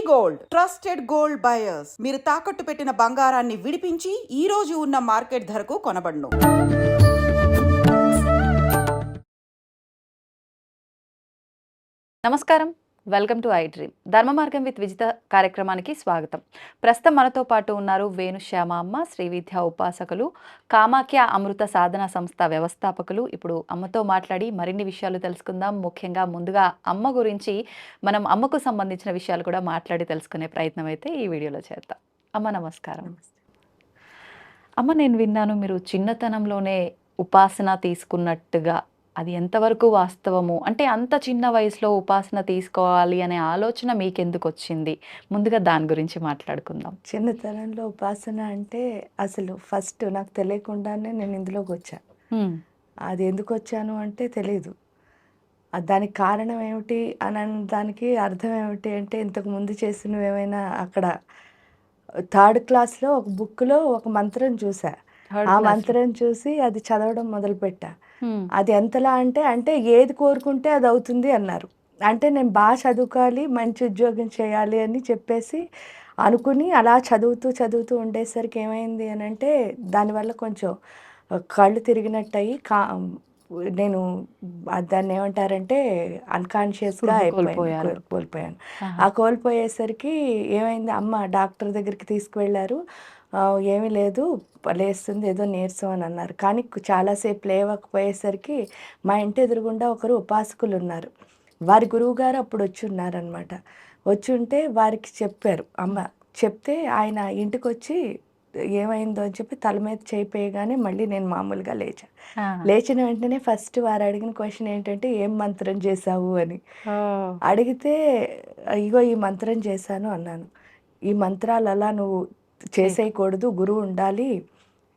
Gold trusted gold buyers మీరు తాకట్టు పెట్టిన బంగారాన్ని విడిపించి ఈ రోజు ఉన్న మార్కెట్ ధరకు కొనబడును. నమస్కారం, వెల్కమ్ టు ఐ డ్రీమ్. ధర్మ మార్గం విత్ విజిత కార్యక్రమానికి స్వాగతం. ప్రస్తుతం మనతో పాటు ఉన్నారు వేణుశ్యామ అమ్మ, శ్రీ విద్యా ఉపాసకులు, కామాఖ్య అమృత సాధన సంస్థ వ్యవస్థాపకులు. ఇప్పుడు అమ్మతో మాట్లాడి మరిన్ని విషయాలు తెలుసుకుందాం. ముఖ్యంగా ముందుగా అమ్మ గురించి, మనం అమ్మకు సంబంధించిన విషయాలు కూడా మాట్లాడి తెలుసుకునే ప్రయత్నం అయితే ఈ వీడియోలో చేద్దాం. అమ్మ నమస్కారం. అమ్మ, నేను విన్నాను మీరు చిన్నతనంలోనే ఉపాసన తీసుకున్నట్టుగా. అది ఎంతవరకు వాస్తవము? అంటే అంత చిన్న వయసులో ఉపాసన తీసుకోవాలి అనే ఆలోచన మీకెందుకు వచ్చింది? ముందుగా దాని గురించి మాట్లాడుకుందాం. చిన్నతనంలో ఉపాసన అంటే అసలు ఫస్ట్ నాకు తెలియకుండానే నేను ఇందులోకి వచ్చాను. అది ఎందుకు వచ్చాను అంటే తెలియదు. దానికి కారణం ఏమిటి అని దానికి అర్థం ఏమిటి అంటే, ఇంతకు ముందు చేసినవి ఏమైనా అక్కడ 3rd క్లాస్లో ఒక బుక్లో ఒక మంత్రం చూసా. ఆ మంత్రం చూసి అది చదవడం మొదలుపెట్టా. అది ఎంతలా అంటే ఏది కోరుకుంటే అది అవుతుంది అన్నారు. అంటే నేను బాగా చదువుకోవాలి, మంచి ఉద్యోగం చేయాలి అని చెప్పేసి అనుకుని అలా చదువుతూ ఉండేసరికి ఏమైంది అని అంటే, దానివల్ల కొంచెం కళ్ళు తిరిగినట్టు అయ్యి నేను దాన్ని ఏమంటారంటే అన్కాన్షియస్గా కోల్పోయాను. ఆ కోల్పోయేసరికి ఏమైంది, అమ్మ డాక్టర్ దగ్గరికి తీసుకువెళ్ళారు. ఏమీ లేదు, లేస్తుంది, ఏదో నీరసం అని అన్నారు. కానీ చాలాసేపు లేవకపోయేసరికి మా ఇంటి ఎదురుగుండా ఒకరు ఉపాసకులు ఉన్నారు. వారి గురువుగారు అప్పుడు వచ్చి ఉన్నారనమాట. వచ్చి ఉంటే వారికి చెప్పారు అమ్మ. చెప్తే ఆయన ఇంటికి వచ్చి ఏమైందో అని చెప్పి తల మీద చేయిపోయగానే మళ్ళీ నేను మామూలుగా లేచిన వెంటనే ఫస్ట్ వారు అడిగిన క్వశ్చన్ ఏంటంటే, ఏం మంత్రం చేశావు అని అడిగితే, ఇగో ఈ మంత్రం చేశాను అన్నాను. ఈ మంత్రాలు అలా నువ్వు చేసేయకూడదు, గురువు ఉండాలి,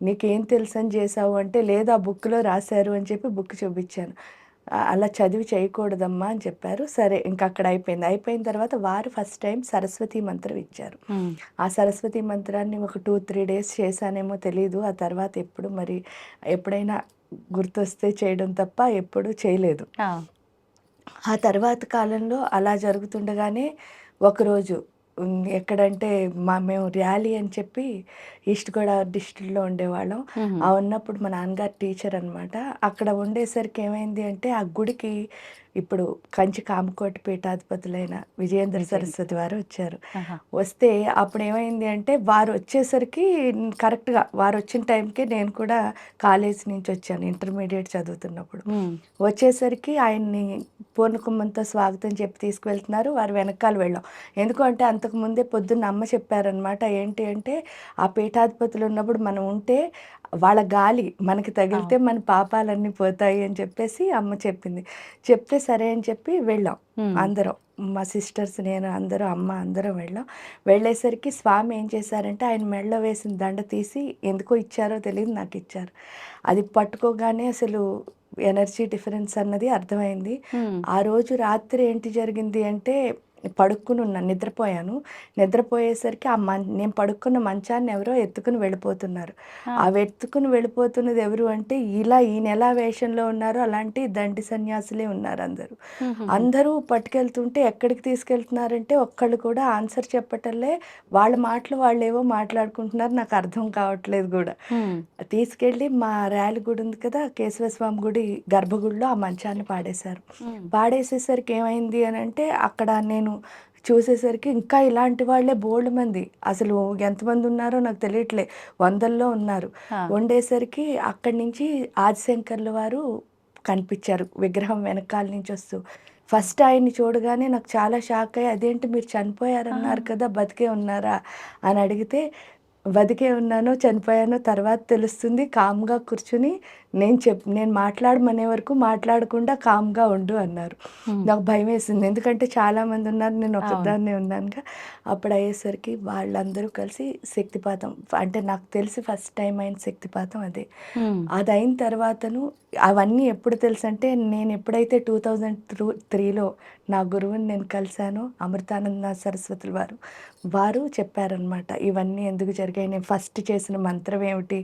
నీకేం తెలుసు అని చేసావు అంటే, లేదు ఆ బుక్లో రాశారు అని చెప్పి బుక్ చూపించాను. అలా చదివి చేయకూడదమ్మా అని చెప్పారు. సరే, ఇంకా అక్కడ అయిపోయిన తర్వాత వారు ఫస్ట్ టైం సరస్వతి మంత్రం ఇచ్చారు. ఆ సరస్వతి మంత్రాన్ని ఒక 2-3 డేస్ చేశానేమో తెలీదు. ఆ తర్వాత ఎప్పుడైనా గుర్తొస్తే చేయడం తప్ప ఎప్పుడు చేయలేదు. ఆ తర్వాత కాలంలో అలా జరుగుతుండగానే ఒకరోజు ఎక్కడంటే మేము ర్యాలీ అని చెప్పి ఈస్ట్ గోదావరి డిస్ట్రిక్ట్లో ఉండేవాళ్ళం. ఉన్నప్పుడు మా నాన్నగారు టీచర్ అనమాట. అక్కడ ఉండేసరికి ఏమైంది అంటే, ఆ గుడికి ఇప్పుడు కంచి కామకోటి పీఠాధిపతులైన విజయేంద్ర సరస్వతి వారు వచ్చారు. వస్తే అప్పుడు ఏమైంది అంటే, వారు వచ్చేసరికి కరెక్ట్గా వారు వచ్చిన టైంకే నేను కూడా కాలేజ్ నుంచి వచ్చాను, ఇంటర్మీడియట్ చదువుతున్నప్పుడు. వచ్చేసరికి ఆయన్ని పూర్ణకుంభంతో స్వాగతం చెప్పి తీసుకువెళ్తున్నారు. వారు వెనకాల వెళ్ళాం. ఎందుకంటే అంతకుముందే పొద్దున్న అమ్మ చెప్పారనమాట. ఏంటి అంటే, ఆ పీఠాధిపతులు ఉన్నప్పుడు మనం ఉంటే వాళ్ళ గాలి మనకి తగిలితే మన పాపాలన్నీ పోతాయి అని చెప్పేసి అమ్మ చెప్పింది. చెప్తే సరే అని చెప్పి వెళ్ళాం అందరం, మా సిస్టర్స్, నేను, అమ్మ అందరం వెళ్ళేసరికి స్వామి ఏం చేశారంటే, ఆయన మెడలో వేసిన దండ తీసి ఎందుకో ఇచ్చారో తెలియదు, నాకు ఇచ్చారు. అది పట్టుకోగానే అసలు ఎనర్జీ డిఫరెన్స్ అన్నది అర్థమైంది. ఆ రోజు రాత్రి ఏంటి జరిగింది అంటే, పడుక్కుని ఉన్నాను, నిద్రపోయేసరికి నేను పడుకున్న మంచాన్ని ఎవరో ఎత్తుకుని వెళ్ళిపోతున్నారు. ఆ ఎత్తుకుని వెళ్ళిపోతున్నది ఎవరు అంటే, ఈయన ఎలా వేషంలో ఉన్నారో అలాంటి దండి సన్యాసులే ఉన్నారు అందరూ పట్టుకెళ్తుంటే, ఎక్కడికి తీసుకెళ్తున్నారంటే ఒక్కళ్ళు కూడా ఆన్సర్ చెప్పటంలే. వాళ్ళ మాటలు వాళ్ళేవో మాట్లాడుకుంటున్నారు, నాకు అర్థం కావట్లేదు కూడా. తీసుకెళ్ళి మా ర్యాలీ గుడి ఉంది కదా, కేశవస్వామి గుడి గర్భగుడిలో ఆ మంచాన్ని పాడేసేసరికి ఏమైంది అని అంటే, అక్కడ నేను చూసేసరికి ఇంకా ఇలాంటి వాళ్ళే బోల్డ్ మంది, అసలు ఎంతమంది ఉన్నారో నాకు తెలియట్లే, వందల్లో ఉన్నారు. ఉండేసరికి అక్కడి నుంచి ఆదిశంకర్ల వారు కనిపించారు విగ్రహం వెనకాల నుంచి వస్తూ. ఫస్ట్ ఆయన్ని చూడగానే నాకు చాలా షాక్ అయ్యి, అదేంటి మీరు చనిపోయారన్నారు కదా, బతికే ఉన్నారా అని అడిగితే, బతికే ఉన్నానో చనిపోయానో తర్వాత తెలుస్తుంది, కామ్గా కూర్చుని నేను మాట్లాడమనే వరకు మాట్లాడకుండా కామ్గా ఉండు అన్నారు. నాకు భయం వేసింది, ఎందుకంటే చాలామంది ఉన్నారు, నేను ఒకదాన్నే ఉన్నానుగా. అప్పుడు అయ్యేసరికి వాళ్ళందరూ కలిసి శక్తిపాతం, అంటే నాకు తెలిసి ఫస్ట్ టైం అయిన శక్తిపాతం అదే. అది అయిన తర్వాతను అవన్నీ ఎప్పుడు తెలుసు అంటే, నేను ఎప్పుడైతే 2003లో నా గురువుని నేను కలిశానో, అమృతానంద సరస్వతుల వారు చెప్పారనమాట, ఇవన్నీ ఎందుకు జరిగాయి, నేను ఫస్ట్ చేసిన మంత్రం ఏమిటి,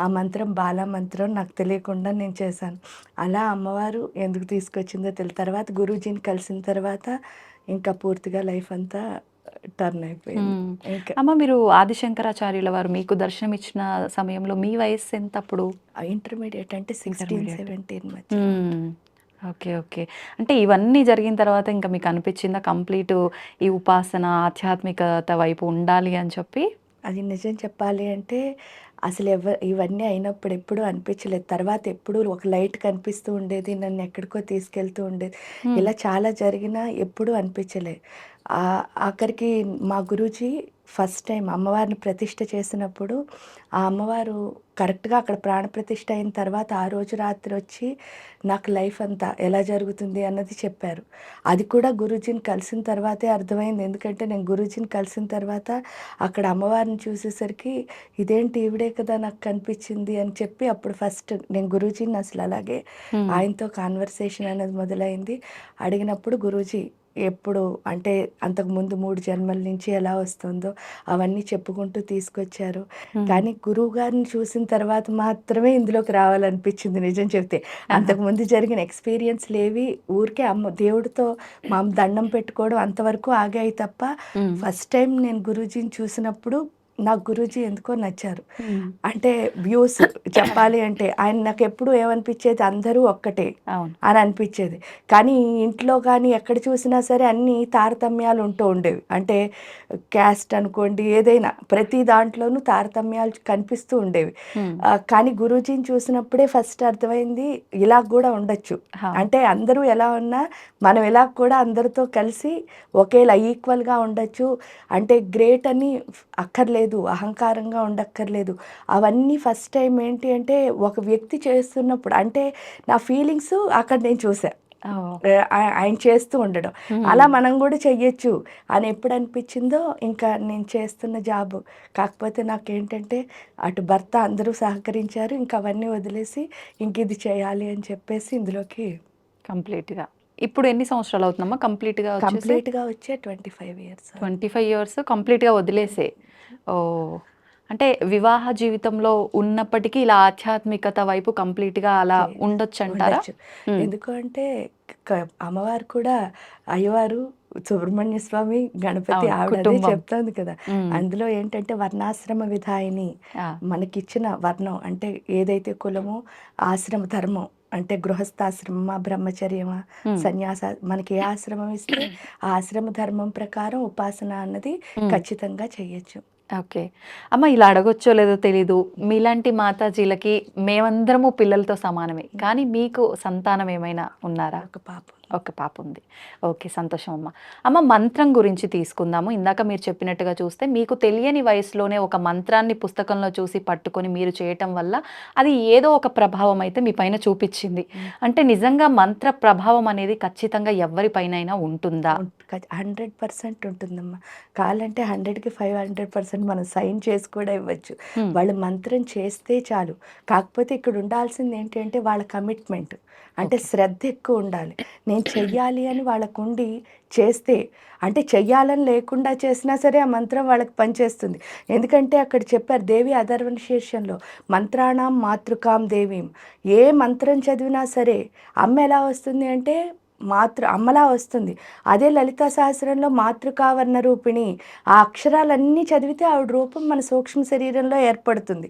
ఆ మంత్రం బాలా మంత్రం నాకు తెలియకుండా నేను చేశాను. అలా అమ్మవారు ఎందుకు తీసుకొచ్చిందో తర్వాత గురూజీని కలిసిన తర్వాత ఇంకా పూర్తిగా లైఫ్ అంతా టర్న్ అయిపోయింది. ఇంకా అమ్మ మీరు ఆదిశంకరాచార్యుల వారు మీకు దర్శనం ఇచ్చిన సమయంలో మీ వయస్సు ఎంత అప్పుడు? ఇంటర్మీడియట్ అంటే 16, ఇంటర్మీడియట్. 17 మధ్య. ఓకే. ఓకే. అంటే ఇవన్నీ జరిగిన తర్వాత ఇంకా మీకు అనిపించిందా కంప్లీట్ ఈ ఉపాసన, ఆధ్యాత్మికత వైపు ఉండాలి అని చెప్పి? అది నిజం చెప్పాలి అంటే అసలు ఇవన్నీ అయినప్పుడు ఎప్పుడూ అనిపించలేదు. తర్వాత ఎప్పుడూ ఒక లైట్ కనిపిస్తూ ఉండేది. నన్ను ఎక్కడికో తీసుకెళ్తూ ఉండేది. హ్మ్. ఇలా చాలా జరిగినా ఎప్పుడూ అనిపించలే. ఆఖరికి మా గురూజీ ఫస్ట్ టైం అమ్మవారిని ప్రతిష్ఠ చేసినప్పుడు ఆ అమ్మవారు కరెక్ట్‌గా అక్కడ ప్రాణప్రతిష్ఠ అయిన తర్వాత ఆ రోజు రాత్రి వచ్చి నాకు లైఫ్ అంతా ఎలా జరుగుతుంది అన్నది చెప్పారు. అది కూడా గురూజీని కలిసిన తర్వాతే అర్థమైంది. ఎందుకంటే నేను గురూజీని కలిసిన తర్వాత అక్కడ అమ్మవారిని చూసేసరికి ఇదేంటి ఈవిడే కదా నాకు కనిపించింది అని చెప్పి అప్పుడు ఫస్ట్ నేను గురూజీని అసలు అలాగే హ్మ్. ఆయనతో కాన్వర్సేషన్ అనేది మొదలైంది. అడిగినప్పుడు గురూజీ ఎప్పుడు అంటే అంతకుముందు 3 జన్మల నుంచి ఎలా వస్తుందో అవన్నీ చెప్పుకుంటూ తీసుకొచ్చారు. హ్మ్. కానీ గురువుగారిని చూసిన తర్వాత మాత్రమే ఇందులోకి రావాలనిపించింది నిజం చెప్తే. ఆహా! అంతకుముందు జరిగిన ఎక్స్‌పీరియన్స్‌లేవి ఊరికే దండం పెట్టుకోవడం అంతవరకు ఆగాయి తప్ప హ్మ్. ఫస్ట్ టైం నేను గురూజీని చూసినప్పుడు నాకు గురూజీ ఎందుకో నచ్చారు. హ్మ్. అంటే వ్యూస్ చెప్పాలి అంటే ఆయన నాకెప్పుడు ఏమనిపించేది అందరూ ఒక్కటే అవును. అని అనిపించేది. కానీ ఇంట్లో కానీ ఎక్కడ చూసినా సరే అన్నీ తారతమ్యాలు ఉంటూ ఉండేవి. అంటే క్యాస్ట్ అనుకోండి ఏదైనా ప్రతి దాంట్లోనూ తారతమ్యాలు కనిపిస్తూ ఉండేవి. హ్మ్. కానీ గురూజీని చూసినప్పుడే ఫస్ట్ అర్థమైంది ఇలా కూడా ఉండొచ్చు. హా! అంటే అందరూ ఎలా ఉన్నా మనం ఇలా కూడా అందరితో కలిసి ఒకేలా ఈక్వల్‌గా ఉండొచ్చు. అంటే గ్రేట్ అని అక్కర్లేదు, అహంకారంగా ఉండక్కర్లేదు. అవన్నీ ఫస్ట్ టైం ఏంటి అంటే ఒక వ్యక్తి చేస్తున్నప్పుడు అంటే నా ఫీలింగ్స్ అక్కడ నేను చూసా. ఓహ్! ఆయన చేస్తూ ఉండడం. అలా మనం గూడా చెయ్యొచ్చు అని ఎప్పుడు అనిపించిందో ఇంకా నేను చేస్తున్న జాబు. కాకపోతే నాకేంటంటే అటు భర్త అందరూ సహకరించారు. ఇంక అవన్నీ వదిలేసి ఇంకిది చేయాలి అని చెప్పేసి ఇందులోకి కంప్లీట్‌గా. ఇప్పుడు ఎన్ని సంవత్సరాలు అవుతుందమ్మా కంప్లీట్‌గా వచ్చేసి? కంప్లీట్‌గా వచ్చే 25 ఇయర్స్. 25 ఇయర్స్ కంప్లీట్‌గా వదిలేసే. ఓహ్! అంటే వివాహ జీవితంలో ఉన్నప్పటికీ ఇలా ఆధ్యాత్మికత వైపు కంప్లీట్‌గా అలా చే ఉండొచ్చంటారా? ఉండొచ్చు. హ్మ్. ఎందుకు అంటే అమ్మవారు కూడా అయ్యవారు, సుబ్రహ్మణ్య స్వామి, గణపతి అవును. ఆవిడ అదే కుటుంబం. చెప్తోంది కదా! హ్మ్. అందులో ఏంటంటే వర్ణాశ్రమ విధాయిని ఆ! మనకిచ్చిన వర్ణం అంటే ఏదైతే కులమో ఆశ్రమ ధర్మం అంటే గృహస్థాశ్రమమా, బ్రహ్మచర్యమా, హ్మ్. సన్యాస మనకి ఏ ఆశ్రమం ఇస్తే ఆ ఆశ్రమ ధర్మం ప్రకారం ఉపాసన అన్నది హ్మ్. ఖచ్చితంగా చెయ్యొచ్చు. ఓకే. అమ్మ ఇలా అడగొచ్చో లేదో తెలీదు. మీలాంటి మాతాజీలకి మేమందరము పిల్లలతో సమానమే. కానీ మీకు సంతానం ఏమైనా ఉన్నారా? ఒక పాప. ఒక పాప ఉంది. ఓకే. సంతోషం అమ్మ. అమ్మ మంత్రం గురించి తీసుకుందాము. ఇందాక మీరు చెప్పినట్టుగా చూస్తే మీకు తెలియని వయసులోనే ఒక మంత్రాన్ని పుస్తకంలో చూసి పట్టుకొని మీరు చేయటం వల్ల అది ఏదో ఒక ప్రభావం అయితే మీ పైన చూపిచ్చింది. అంటే నిజంగా మంత్ర ప్రభావం అనేది ఖచ్చితంగా ఎవ్వరి పైనైనా ఉంటుందా? 100% ఉంటుందమ్మా. కావాలంటే 100కి 500% మనం సైన్ చేసి కూడా ఇవ్వచ్చు. హ్మ్. వాళ్ళు మంత్రం చేస్తే చాలు. కాకపోతే ఇక్కడ ఉండాల్సింది ఏంటి అంటే వాళ్ళ కమిట్మెంట్. అంటే ఓకే. శ్రద్ధ ఎక్కువ ఉండాలి. నేను చెయ్యాలి అని వాళ్ళకుండి చేస్తే అంటే చెయ్యాలని లేకుండా చేసినా సరే ఆ మంత్రం వాళ్ళకి పనిచేస్తుంది. ఎందుకంటే అక్కడ చెప్పారు దేవి అథర్వణ శీర్షంలో మంత్రాణం మాతృకాం దేవీం. ఏ మంత్రం చదివినా సరే అమ్మ ఎలా వస్తుంది అంటే అమ్మలా వస్తుంది. అదే లలితా సహస్రంలో మాతృకావర్ణ రూపిణి. ఆ అక్షరాలన్నీ చదివితే ఆవిడ రూపం మన సూక్ష్మ శరీరంలో ఏర్పడుతుంది.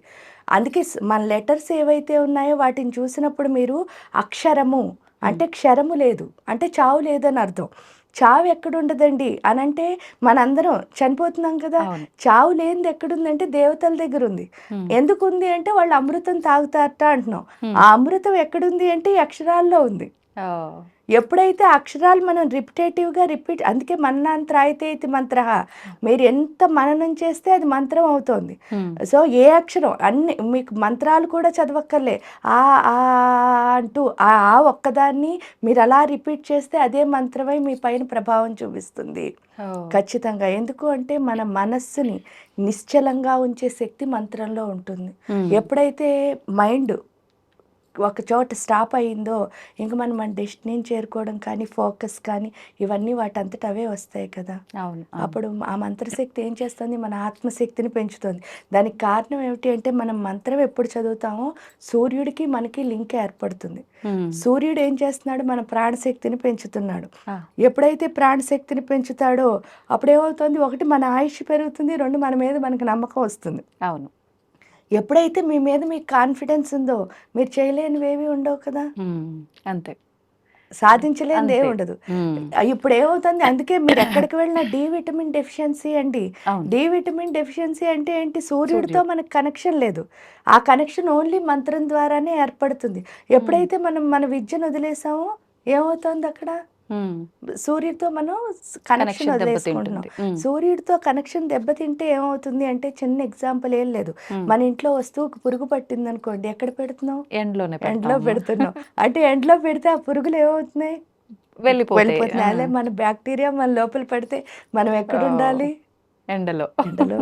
అందుకే మన లెటర్స్ ఏవైతే ఉన్నాయో వాటిని చూసినప్పుడు మీరు అక్షరము అంటే క్షరము లేదు. అంటే చావు లేదని అర్థం. చావు ఎక్కడుండదండి అనంటే మనందరం చనిపోతున్నాం కదా! అవును. చావు లేనిది ఎక్కడుందంటే దేవతల దగ్గరుంది. హ్మ్. ఎందుకుంది అంటే వాళ్ళు అమృతం తాగుతారట అంటున్నాం. హ్మ్. ఆ అమృతం ఎక్కడుంది అంటే ఈ అక్షరాల్లో ఉంది. ఓహ్! ఎప్పుడైతే అక్షరాలు మనం రిపీట్ అందుకే మన్నంత్రాయతే ఇతి మంత్రః. మీరు ఎంత మననం చేస్తే అది మంత్రం అవుతోంది. హ్మ్. సో, ఏ అక్షరం అన్ని మీకు మంత్రాలు కూడా చదవక్కర్లే. ఆ, ఆ అంటూ ఆ ఒక్కదాన్ని మీరు అలా రిపీట్ చేస్తే అదే మంత్రమై మీ పైన ప్రభావం చూపిస్తుంది. ఓహ్! ఖచ్చితంగా. ఎందుకు అంటే మన మనస్సుని నిశ్చలంగా ఉంచే శక్తి మంత్రంలో ఉంటుంది. హ్మ్. ఎప్పుడైతే మైండ్ ఒక చోట స్టాప్ అయిందో ఇంక మనం మన డెస్టినీని చేరుకోవడం కానీ ఫోకస్ కానీ ఇవన్నీ వాటంతట అవే వస్తాయి కదా. అవును. అప్పుడు ఆ మంత్రశక్తి ఏం చేస్తుంది, మన ఆత్మశక్తిని పెంచుతుంది. దానికి కారణం ఏమిటి అంటే మనం మంత్రం ఎప్పుడు చదువుతామో సూర్యుడికి మనకి లింక్ ఏర్పడుతుంది. సూర్యుడు ఏం చేస్తున్నాడు, మన ప్రాణశక్తిని పెంచుతున్నాడు. ఎప్పుడైతే ప్రాణశక్తిని పెంచుతాడో అప్పుడేమవుతుంది, ఒకటి మన ఆయుష్ పెరుగుతుంది, రెండు మన మీద మనకు నమ్మకం వస్తుంది. అవును. ఎప్పుడైతే మీ మీద మీకు కాన్ఫిడెన్స్ ఉందో మీరు చేయలేనివేవి ఉండవు కదా, అంతే. సాధించలేనిది అంతే. ఏమి ఉండదు. ఇప్పుడు ఏమవుతుంది, అందుకే మీరు ఎక్కడికి వెళ్ళినా డి విటమిన్ డెఫిషియన్సీ అండి. అవును. డి విటమిన్ డెఫిషియన్సీ అంటే ఏంటి, సూర్యుడితో మనకు కనెక్షన్ లేదు. ఆ కనెక్షన్ ఓన్లీ మంత్రం ద్వారానే ఏర్పడుతుంది. ఎప్పుడైతే మనం మన విద్యను వదిలేసామో ఏమవుతుంది, అక్కడ సూర్యుడితో మనం కనెక్షన్ వదిలేసుకుంటున్నాం. సూర్యుడితో కనెక్షన్ దెబ్బతింటే ఏమవుతుంది అంటే, చిన్న ఎగ్జాంపుల్ ఏం లేదు, మన ఇంట్లో వస్తువుకు పురుగు పట్టింది అనుకోండి, ఎక్కడ పెడుతున్నాం, ఎండలో పెడుతున్నాం. అంటే ఎండలో పెడితే ఆ పురుగులు ఏమవుతున్నాయి, వెళ్ళిపోతున్నాయి. అదే మన బ్యాక్టీరియా మన లోపల పడితే మనం ఎక్కడ ఉండాలి, ఎండలో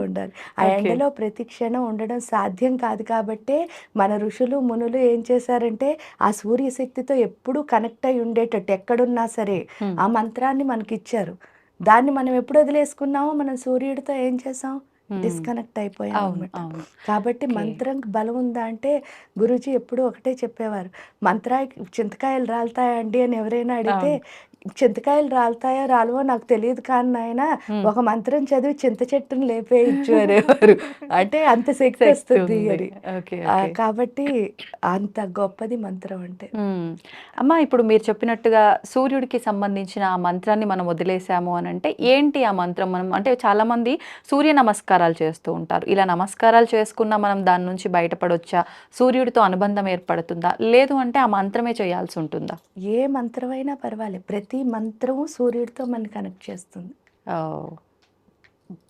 ఉండాలి. ఆ ఎండలో ప్రతి క్షణం ఉండడం సాధ్యం కాదు. కాబట్టే మన ఋషులు మునులు ఏం చేశారంటే, ఆ సూర్యశక్తితో ఎప్పుడూ కనెక్ట్ అయి ఉండేటట్టు ఎక్కడున్నా సరే ఆ మంత్రాన్ని మనకి ఇచ్చారు. దాన్ని మనం ఎప్పుడు వదిలేసుకున్నామో మనం సూర్యుడితో ఏం చేసాం, డిస్కనెక్ట్ అయిపోయాం అనమాట. కాబట్టి మంత్రంకి బలం ఉందా అంటే, గురూజీ ఎప్పుడూ ఒకటే చెప్పేవారు, మంత్రానికి చింతకాయలు రాలుతాయండి అని ఎవరైనా అడిగితే, చింతకాయలు రాలుతాయో రాలువో నాకు తెలియదు కానీ నాయన, ఒక మంత్రం చదివి చింత చెట్టును లేపేయచ్చు అనేవారు. అంటే అంత శక్తి వస్తుంది అని. కాబట్టి అంత గొప్పది మంత్రం అంటే. అమ్మ, ఇప్పుడు మీరు చెప్పినట్టుగా సూర్యుడికి సంబంధించిన ఆ మంత్రాన్ని మనం వదిలేసాము అని అంటే ఏంటి ఆ మంత్రం? మనం అంటే చాలా మంది సూర్య నమస్కారాలు చేస్తూ ఉంటారు. ఇలా నమస్కారాలు చేసుకున్నా మనం దాని నుంచి బయటపడొచ్చా? సూర్యుడితో అనుబంధం ఏర్పడుతుందా? లేదు అంటే ఆ మంత్రమే చేయాల్సి ఉంటుందా? ఏ మంత్రమైనా పర్వాలేదు, ప్రతి మంత్రము సూర్యుడితో మనని కనెక్ట్ చేస్తుంది.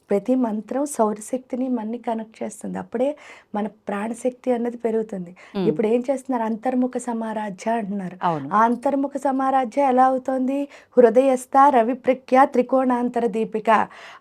ప్రతి మంత్రం సౌరశక్తిని మనని కనెక్ట్ చేస్తుంది. అప్పుడే మన ప్రాణశక్తి అన్నది పెరుగుతుంది. ఇప్పుడు ఏం చేస్తున్నారు, అంతర్ముఖ సమారాధ్య అంటున్నారు. ఆ అంతర్ముఖ సమారాధ్య ఎలా అవుతుంది, హృదయస్థ రవిప్రఖ్య త్రికోణాంతర దీపిక.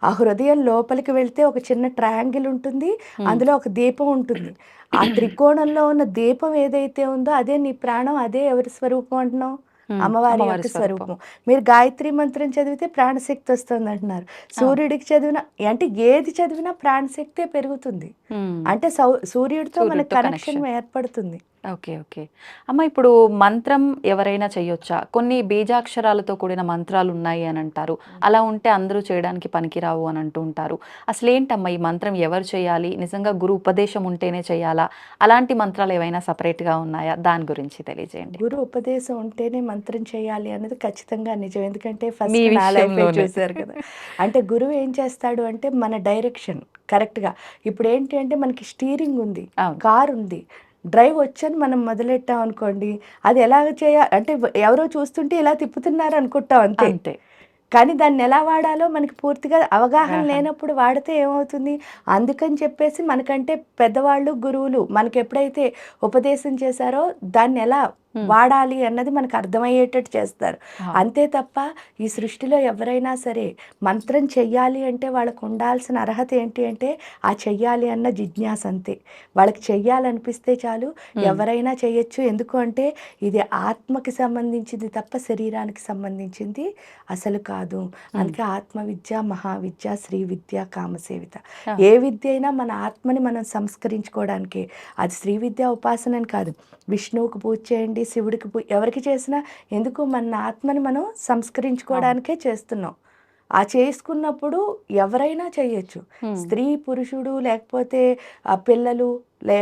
ఆ హృదయం లోపలికి వెళ్తే ఒక చిన్న ట్రయాంగిల్ ఉంటుంది, అందులో ఒక దీపం ఉంటుంది. ఆ త్రికోణంలో ఉన్న దీపం ఏదైతే ఉందో అదే నీ ప్రాణం, అదే ఎవరి స్వరూపం అంటున్నావు, అమ్మవారి యొక్క స్వరూపం. మీరు గాయత్రి మంత్రం చదివితే ప్రాణశక్తి వస్తుంది అంటున్నారు. సూర్యుడికి చదివిన అంటే ఏది చదివినా ప్రాణశక్తే పెరుగుతుంది. అంటే సూర్యుడితో మనకు కనెక్షన్ ఏర్పడుతుంది. ఓకే. అమ్మ, ఇప్పుడు మంత్రం ఎవరైనా చేయొచ్చా? కొన్ని బీజాక్షరాలతో కూడిన మంత్రాలు ఉన్నాయి అని అంటారు. అలా ఉంటే అందరూ చేయడానికి పనికిరావు అని అంటూ ఉంటారు. అసలేంటమ్మా ఈ మంత్రం ఎవరు చేయాలి? నిజంగా గురు ఉపదేశం ఉంటేనే చేయాలా? అలాంటి మంత్రాలు ఏవైనా సపరేట్గా ఉన్నాయా? దాని గురించి తెలియజేయండి. గురు ఉపదేశం ఉంటేనే మంత్రం చేయాలి అన్నది ఖచ్చితంగా నిజం. ఎందుకంటే ఫస్ట్ నా లైఫ్ చూసారు కదా. అంటే గురువు ఏం చేస్తాడు అంటే, మన డైరెక్షన్ కరెక్ట్గా, ఇప్పుడు ఏంటి అంటే మనకి స్టీరింగ్ ఉంది, కార్ ఉంది, డ్రైవ్ వచ్చని మనం మొదలెట్టాం అనుకోండి, అది ఎలాగ చేయాలి అంటే ఎవరో చూస్తుంటే ఇలా తిప్పుతున్నారు అనుకుంటాం అంతే. కానీ దాన్ని ఎలా వాడాలో మనకి పూర్తిగా అవగాహన లేనప్పుడు వాడితే ఏమవుతుంది, అందుకని చెప్పేసి మనకంటే పెద్దవాళ్ళు గురువులు మనకి ఎప్పుడైతే ఉపదేశం చేశారో దాన్ని ఎలా వాడాలి అన్నది మనకు అర్థమయ్యేటట్టు చేస్తారు. అంతే తప్ప ఈ సృష్టిలో ఎవరైనా సరే మంత్రం చెయ్యాలి అంటే వాళ్ళకు ఉండాల్సిన అర్హత ఏంటి అంటే, ఆ చెయ్యాలి అన్న జిజ్ఞాస అంతే. వాళ్ళకి చెయ్యాలనిపిస్తే చాలు, ఎవరైనా చేయొచ్చు. ఎందుకు అంటే ఇది ఆత్మకి సంబంధించింది తప్ప శరీరానికి సంబంధించింది అసలు కాదు. అందుకే ఆత్మవిద్య, మహావిద్య, శ్రీ విద్య, కామసేవిత. ఏ విద్య అయినా మన ఆత్మని మనం సంస్కరించుకోవడానికి. అది శ్రీ విద్య ఉపాసన అని కాదు, విష్ణువుకు పూజ చేయండి, శివుడికి ఎవరికి చేసినా ఎందుకు మన ఆత్మని మనం సంస్కరించుకోవడానికే చేస్తున్నాం. ఆ చేసుకున్నప్పుడు ఎవరైనా చేయొచ్చు, స్త్రీ పురుషుడు లేకపోతే పిల్లలు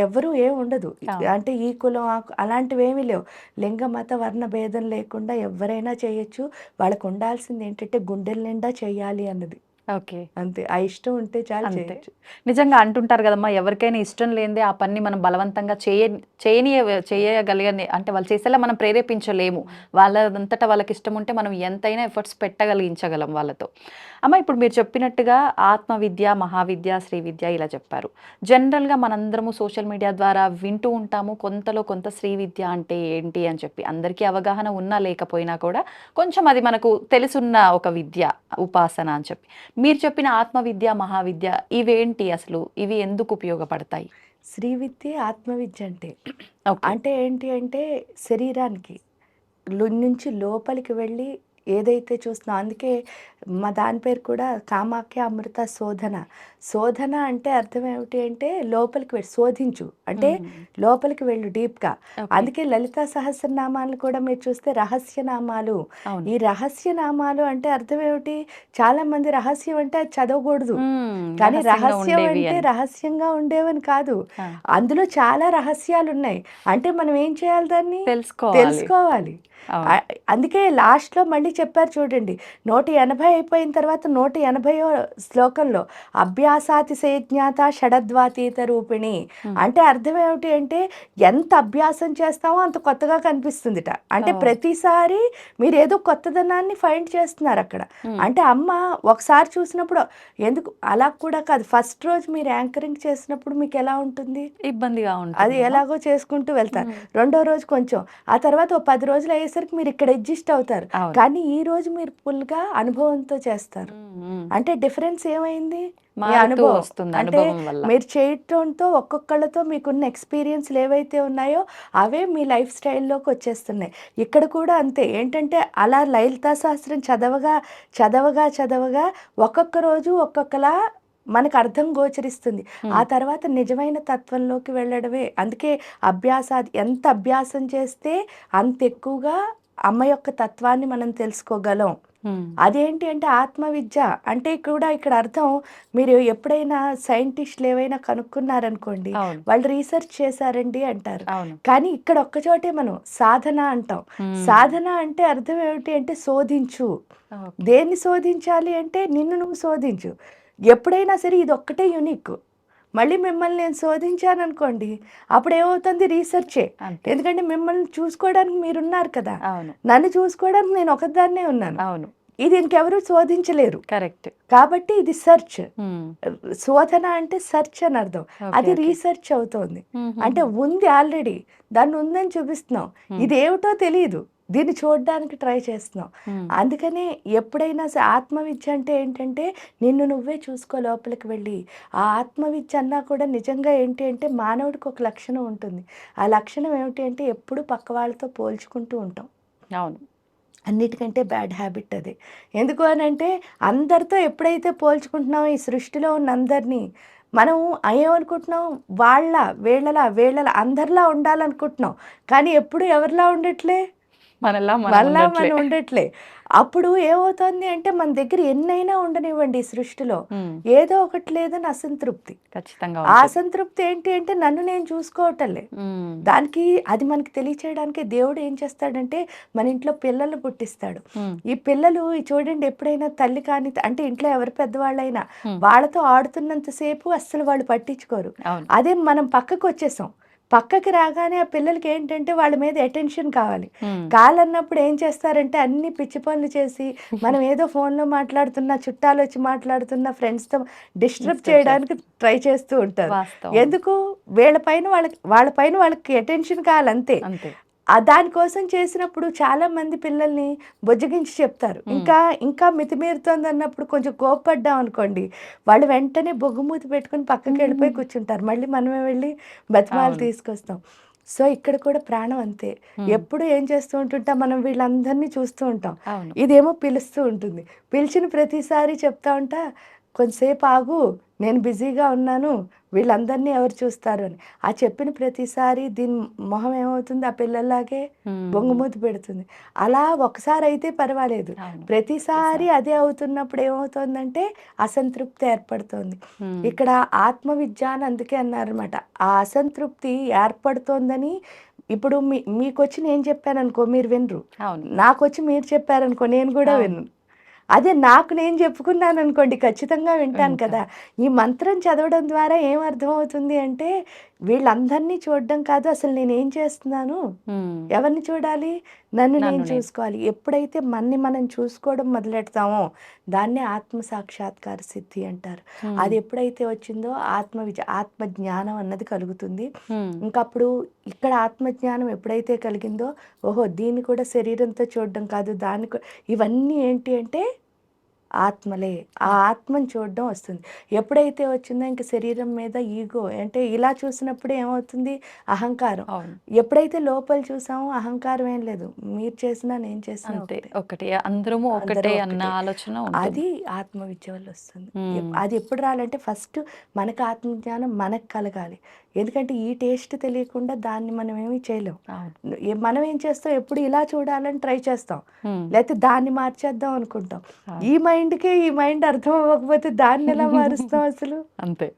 ఎవరు ఏం ఉండదు. అంటే ఈ కులం అలాంటివి ఏమీ లేవు. లింగ మత వర్ణ భేదం లేకుండా ఎవరైనా చేయొచ్చు. వాళ్ళకు ఉండాల్సింది ఏంటంటే గుండెల నిండా చేయాలి అన్నది. అంతే. ఆ ఇష్టం ఉంటే చాలు, చేయొచ్చు. నిజంగా అంటుంటారు కదమ్మా, ఎవరికైనా ఇష్టం లేనిదే ఆ పని మనం బలవంతంగా చేయగలిగని అంటే వాళ్ళు చేసేలా మనం ప్రేరేపించలేము. వాళ్ళంతటా వాళ్ళకి ఇష్టం ఉంటే మనం ఎంతైనా ఎఫర్ట్స్ పెట్టగలిగించగలం వాళ్ళతో. అమ్మ, ఇప్పుడు మీరు చెప్పినట్టుగా ఆత్మ విద్య, మహావిద్య, శ్రీ విద్య ఇలా చెప్పారు. జనరల్గా మనందరము సోషల్ మీడియా ద్వారా వింటూ ఉంటాము, కొంతలో కొంత శ్రీ విద్య అంటే ఏంటి అని చెప్పి. అందరికీ అవగాహన ఉన్నా లేకపోయినా కూడా కొంచెం అది మనకు తెలుసున్న ఒక విద్య, ఉపాసన అని చెప్పి. మీరు చెప్పిన ఆత్మ విద్య, మహావిద్య ఇవేంటి అసలు? ఇవి ఎందుకు ఉపయోగపడతాయి? శ్రీ విద్య ఆత్మవిద్య అంటే ఓకే. అంటే ఏంటి అంటే శరీరానికి నుంచి లోపలికి వెళ్ళి ఏదైతే చూస్తున్నాం అందుకే మా దాని పేరు కూడా కామాఖ్య అమృత శోధన. శోధన అంటే అర్థం ఏమిటి అంటే లోపలికి వెళ్ళి శోధించు అంటే లోపలికి వెళ్ళు డీప్గా. ఓకే. అందుకే లలితా సహస్రనామాలు కూడా మీరు చూస్తే రహస్యనామాలు. అవును. ఈ రహస్యనామాలు అంటే అర్థం ఏమిటి? చాలా మంది రహస్యం అంటే అది చదవకూడదు, కానీ రహస్యంగా రహస్యం ఉండేవి అంటే అని. రహస్యంగా ఉండేవని కాదు, ఆ, అందులో చాలా రహస్యాలు ఉన్నాయి. అంటే మనం ఏం చేయాలి దాన్ని తెలుసుకోవాలి. తెలుసుకోవాలి. అవును. అందుకే లాస్ట్లో మళ్ళీ చెప్పారు చూడండి, 180 అయిపోయిన తర్వాత 180వ శ్లోకంలో అభ్యాసాతిశయజ్ఞాత షడద్వాతీత రూపిణి. అంటే అర్థం ఏమిటి అంటే ఎంత అభ్యాసం చేస్తామో అంత కొత్తగా కనిపిస్తుందిట. అంటే ఓ. ప్రతిసారి మీరు ఏదో కొత్తదనాన్ని ఫైండ్ చేస్తున్నారు అక్కడ. మ్మ్. అంటే అమ్మ ఒకసారి చూసినప్పుడు ఎందుకు అలా కూడా కాదు, ఫస్ట్ రోజు మీరు యాంకరింగ్ చేసినప్పుడు మీకు ఎలా ఉంటుంది? ఇబ్బందిగా అది ఉంటుంది. ఎలాగో చేసుకుంటూ వెళ్తారు. రెండో రోజు కొంచెం, ఆ తర్వాత ఓ 10 రోజులు అయ్యేసరికి మీరు ఇక్కడ అడ్జస్ట్ అవుతారు. అవును. కానీ ఈ రోజు మీరు ఫుల్గా అనుభవంతో చేస్తారు. అంటే డిఫరెన్స్ ఏమైంది? మీ మారుతూ అనుభవం. వస్తుంది అంటే అనుభవం వల్ల. మీరు చేయటంతో ఒక్కొక్కళ్ళతో మీకున్న ఎక్స్పీరియన్స్లు ఏవైతే ఉన్నాయో అవే మీ లైఫ్ స్టైల్లోకి వచ్చేస్తున్నాయి. ఇక్కడ కూడా అంతే. ఏంటంటే అలా లలితా సహస్రం చదవగా చదవగా చదవగా ఒక్కొక్క రోజు ఒక్కొక్కలా మనకు అర్థం గోచరిస్తుంది. ఆ తర్వాత నిజమైన తత్వంలోకి వెళ్ళడమే. అందుకే ఎంత అభ్యాసం చేస్తే అంత ఎక్కువగా అమ్మ యొక్క తత్వాన్ని మనం తెలుసుకోగలం. అదేంటి అంటే ఆత్మవిద్య అంటే కూడా ఇక్కడ అర్థం, మీరు ఎప్పుడైనా సైంటిస్టులు ఏవైనా కనుక్కున్నారనుకోండి, అవును. వాళ్ళు రీసెర్చ్ చేశారండి అంటారు. అవును. కానీ ఇక్కడ ఒక్కచోటే మనం సాధన అంటాం. సాధన అంటే అర్థం ఏమిటి అంటే శోధించు. ఓకే. దేన్ని శోధించాలి అంటే నిన్ను నువ్వు శోధించు. ఎప్పుడైనా సరే ఇది ఒక్కటే యూనిక్. మళ్ళీ మిమ్మల్ని నేను శోధించాను అనుకోండి, అప్పుడు ఏమవుతుంది? రీసెర్చే. అంతే. ఎందుకంటే మిమ్మల్ని చూసుకోవడానికి మీరున్నారు కదా, అవును. నన్ను చూసుకోవడానికి నేను ఒకదాన్నే ఉన్నాను. అవును. ఇది ఇంకెవరూ శోధించలేరు. కరెక్ట్. కాబట్టి ఇది సెర్చ్. శోధన అంటే సెర్చ్ అని అర్థం. అది ఓకే. రీసెర్చ్ అవుతోంది. అంటే ఉంది ఆల్రెడీ, దాన్ని ఉందని చూపిస్తున్నాం. ఇదేమిటో తెలియదు, దీన్ని చూడడానికి ట్రై చేస్తున్నాం. అందుకనే ఎప్పుడైనా ఆత్మవిద్య అంటే ఏంటంటే నిన్ను నువ్వే చూసుకో లోపలికి వెళ్ళి. ఆ ఆత్మవిద్య అన్నా కూడా నిజంగా ఏంటి అంటే మానవుడికి ఒక లక్షణం ఉంటుంది. ఆ లక్షణం ఏమిటి అంటే ఎప్పుడు పక్క వాళ్ళతో పోల్చుకుంటూ ఉంటాం. అవును. అన్నిటికంటే బ్యాడ్ హ్యాబిట్ అదే. ఎందుకు అని అంటే అందరితో ఎప్పుడైతే పోల్చుకుంటున్నామో ఈ సృష్టిలో ఉన్న అందరినీ, మనం ఏమనుకుంటున్నాం? వీళ్ళలా అందరిలా ఉండాలనుకుంటున్నాం. కానీ ఎప్పుడు ఎవరిలా ఉండట్లే, మనలా మళ్ళా ఉండట్లే. మనం ఉండట్లే. అప్పుడు ఏమవుతుంది అంటే మన దగ్గర ఎన్నైనా ఉండనివ్వండి ఈ సృష్టిలో, ఏదో ఒకటి లేదని అసంతృప్తి. ఖచ్చితంగా ఆ ఉంటుంది. అసంతృప్తి ఏంటి అంటే నన్ను నేను చూసుకోవటంలే. దానికి అది మనకి తెలియచేయడానికి దేవుడు ఏం చేస్తాడంటే మన ఇంట్లో పిల్లలు పుట్టిస్తాడు. ఈ పిల్లలు చూడండి, ఎప్పుడైనా తల్లి కానీ అంటే ఇంట్లో ఎవరు పెద్దవాళ్ళైనా వాళ్ళతో ఆడుతున్నంతసేపు అస్సలు వాళ్ళు పట్టించుకోరు. అవును. అదే మనం పక్కకు వచ్చేసాం, పక్కకి రాగానే ఆ పిల్లలకి ఏంటంటే వాళ్ళ మీద అటెన్షన్ కావాలి. కావాలన్నప్పుడు ఏం చేస్తారంటే అన్ని పిచ్చి పనులు చేసి, మనం ఏదో ఫోన్లో మాట్లాడుతున్నా, చుట్టాలు వచ్చి మాట్లాడుతున్నా, ఫ్రెండ్స్తో డిస్టర్బ్ చేయడానికి ట్రై చేస్తూ ఉంటారు. వాస్తవం. ఎందుకు? వాళ్ళ పైన వాళ్ళకి అటెన్షన్ కావాలి అంతే. అంతే. దానికోసం చేసినప్పుడు చాలా మంది పిల్లల్ని బుజ్జగించి చెప్తారు. ఇంకా మితిమీరుతోంది అన్నప్పుడు కొంచెం కోప్పడ్డాం అనుకోండి, వాళ్ళు వెంటనే బొగ్గుమూతి పెట్టుకుని పక్కకి వెళ్ళిపోయి కూర్చుంటారు. మళ్ళీ మనమే వెళ్ళి బతిమాలు అవును. తీసుకొస్తాం. సో ఇక్కడ కూడా ప్రాణం అంతే. ఎప్పుడు ఏం చేస్తూ ఉంటుంటాం, మనం వీళ్ళందరినీ చూస్తూ ఉంటాం. అవును. ఇదేమో పిలుస్తూ ఉంటుంది. పిలిచిన ప్రతిసారి చెప్తా ఉంటా, కొంతసేపు ఆగు, నేను బిజీగా ఉన్నాను, వీళ్ళందరినీ ఎవరు చూస్తారు అని. ఆ చెప్పిన ప్రతిసారి దీని మొహం ఏమవుతుంది? ఆ పిల్లల్లాగే బొంగుమూతి పెడుతుంది. అలా ఒకసారి అయితే పర్వాలేదు, అవును. ప్రతిసారి అదే అవుతున్నప్పుడు ఏమవుతుందంటే అసంతృప్తి ఏర్పడుతోంది. ఇక్కడ ఆత్మవిద్య అని అందుకే అన్నారనమాట. ఆ అసంతృప్తి ఏర్పడుతోందని ఇప్పుడు మీకొచ్చి నేను చెప్పాననుకో మీరు వినరు, అవును. నాకొచ్చి మీరు చెప్పారనుకో నేను కూడా అవును. వినను. అదే నాకు నేను చెప్పుకున్నాను అనుకోండి ఖచ్చితంగా వింటాను వింటా. కదా. ఈ మంత్రం చదవడం ద్వారా ఏం అర్థమవుతుంది అంటే వీళ్ళందరినీ చూడడం కాదు, అసలు నేనేం చేస్తున్నాను, ఎవరిని చూడాలి? నన్ను నేను చూసుకోవాలి. ఎప్పుడైతే మనం చూసుకోవడం మొదలెడతామో దాన్నే ఆత్మ సాక్షాత్కార సిద్ధి అంటారు. అది ఎప్పుడైతే వచ్చిందో ఆత్మజ్ఞానం అన్నది కలుగుతుంది. ఇంకప్పుడు ఇక్కడ ఆత్మజ్ఞానం ఎప్పుడైతే కలిగిందో, ఓహో దీన్ని కూడా శరీరంతో చూడడం కాదు, ఇవన్నీ ఏంటి అంటే ఆత్మలే. ఆ ఆత్మని చూడడం వస్తుంది. ఎప్పుడైతే వచ్చిందో ఇంక శరీరం మీద ఈగో అంటే ఇలా చూసినప్పుడు ఏమవుతుంది? అహంకారం. అవును. ఎప్పుడైతే లోపల చూసామో అహంకారం ఏం లేదు. మీరు చేసినా, నేను చేసినా అంతే. ఒకటే. ఒకటే. అందరము అందరం ఒకటే అన్న ఒక్కటే. ఆలోచన ఉంటుంది. అది ఆత్మవిద్య వల్ల వస్తుంది. హ్మ్. అది ఎప్పుడు రావాలంటే ఫస్ట్ మనకు ఆత్మజ్ఞానం మనకు కలగాలి. ఎందుకంటే ఈ టేస్ట్ తెలియకుండా దాన్ని మనం ఏమి చేయలేం. అవును. మనం ఏం చేస్తాం ఎప్పుడు ఇలా చూడాలని ట్రై చేస్తాం. హ్మ్. లేకపోతే దాన్ని మార్చేద్దాం అనుకుంటాం. అవును. ఈ మైండ్‌కే ఈ మైండ్ అర్థం అవ్వకపోతే దాన్నెలా మారుస్తాం అసలు? అంతే.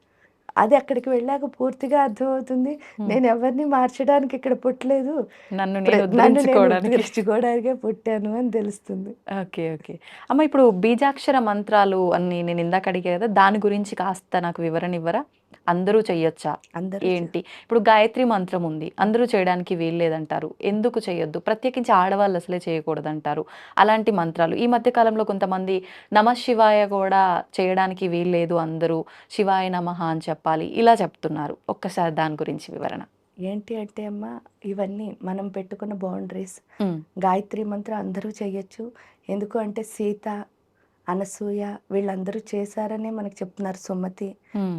అది అక్కడికి వెళ్ళాక పూర్తిగా అర్థమవుతుంది. హ్మ్. నేను ఎవరిని మార్చడానికి ఇక్కడ పుట్టలేదు. నన్ను నేను నన్ను నేను ఉద్ధరించుకోవడానికి. ఉద్ధరించుకోవడానికే పుట్టాను అని తెలుస్తుంది. ఓకే. ఓకే. అమ్మ ఇప్పుడు బీజాక్షర మంత్రాలు అని నేను ఇందాక అడిగా కదా! దాని గురించి కాస్త నాకు వివరణ ఇవ్వరా? అందరూ చెయ్యొచ్చా? అందరూ ఏంటి? ఇప్పుడు గాయత్రి మంత్రం ఉంది. అందరూ చేయడానికి వీల్లేదంటారు. ఎందుకు చేయొద్దు? ప్రత్యేకించి ఆడవాళ్ళు అసలే చేయకూడదంటారు. అలాంటి మంత్రాలు ఈ మధ్య కాలంలో కొంతమంది నమః శివాయ కూడా చేయడానికి వీల్లేదు అందరూ. శివాయ నమః అని చెప్పాలి. ఇలా చెప్తున్నారు. ఒక్కసారి దాని గురించి వివరణ. ఏంటి అంటే అమ్మ, ఇవన్నీ మనం పెట్టుకున్న బౌండరీస్. హ్మ్. గాయత్రి మంత్రం అందరూ చెయ్యొచ్చు. ఎందుకు అంటే సీత, అనసూయ వీళ్ళందరూ చేశారనే మనకు చెప్తున్నారు సుమతి. హ్మ్.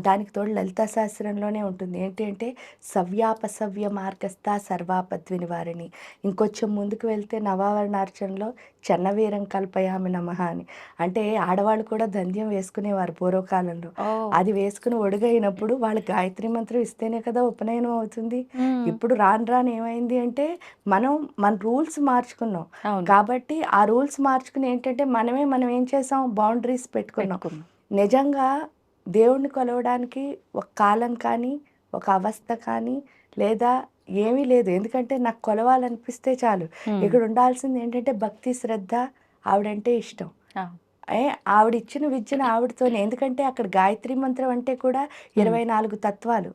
దానికి తోడు లలితా సహస్రంలోనే ఉంటుంది. ఏంటి అంటే సవ్యాపసవ్య మార్గస్థ సర్వాపద్వి నివారిణి. ఇంకొంచెం ముందుకు వెళ్తే నవావరణార్చనలో చన్నవీరం కల్పయామి నమః అని. అంటే ఆడవాళ్ళు కూడా దంధ్యం వేసుకునేవారు పూర్వకాలంలో. ఓహ్! అది వేసుకుని ఒడుగైనప్పుడు వాళ్ళు గాయత్రి మంత్రం ఇస్తేనే కదా ఉపనయనం అవుతుంది. హ్మ్. ఇప్పుడు రాను రాను ఏమైంది అంటే మన రూల్స్ మార్చుకున్నాం. అవును. కాబట్టి ఆ రూల్స్ మార్చుకుని ఏంటంటే మనం ఏం చేసాం బౌండరీస్ పెట్టుకున్నాం. పెట్టుకున్నాం. నిజంగా దేవుడిని కొలవడానికి ఒక కాలం కానీ, ఒక అవస్థ కానీ, లేదా ఏమీ లేదు. ఎందుకంటే నాకు కొలవాలనిపిస్తే చాలు. హ్మ్. ఇక్కడ ఉండాల్సింది ఏంటంటే భక్తి, శ్రద్ధ, ఆవిడంటే ఇష్టం. ఆ! ఏ ఆవిడిచ్చిన విద్యను ఆవిడతోనే. ఎందుకంటే అక్కడ గాయత్రి మంత్రం అంటే కూడా హ్మ్. 24 తత్వాలు.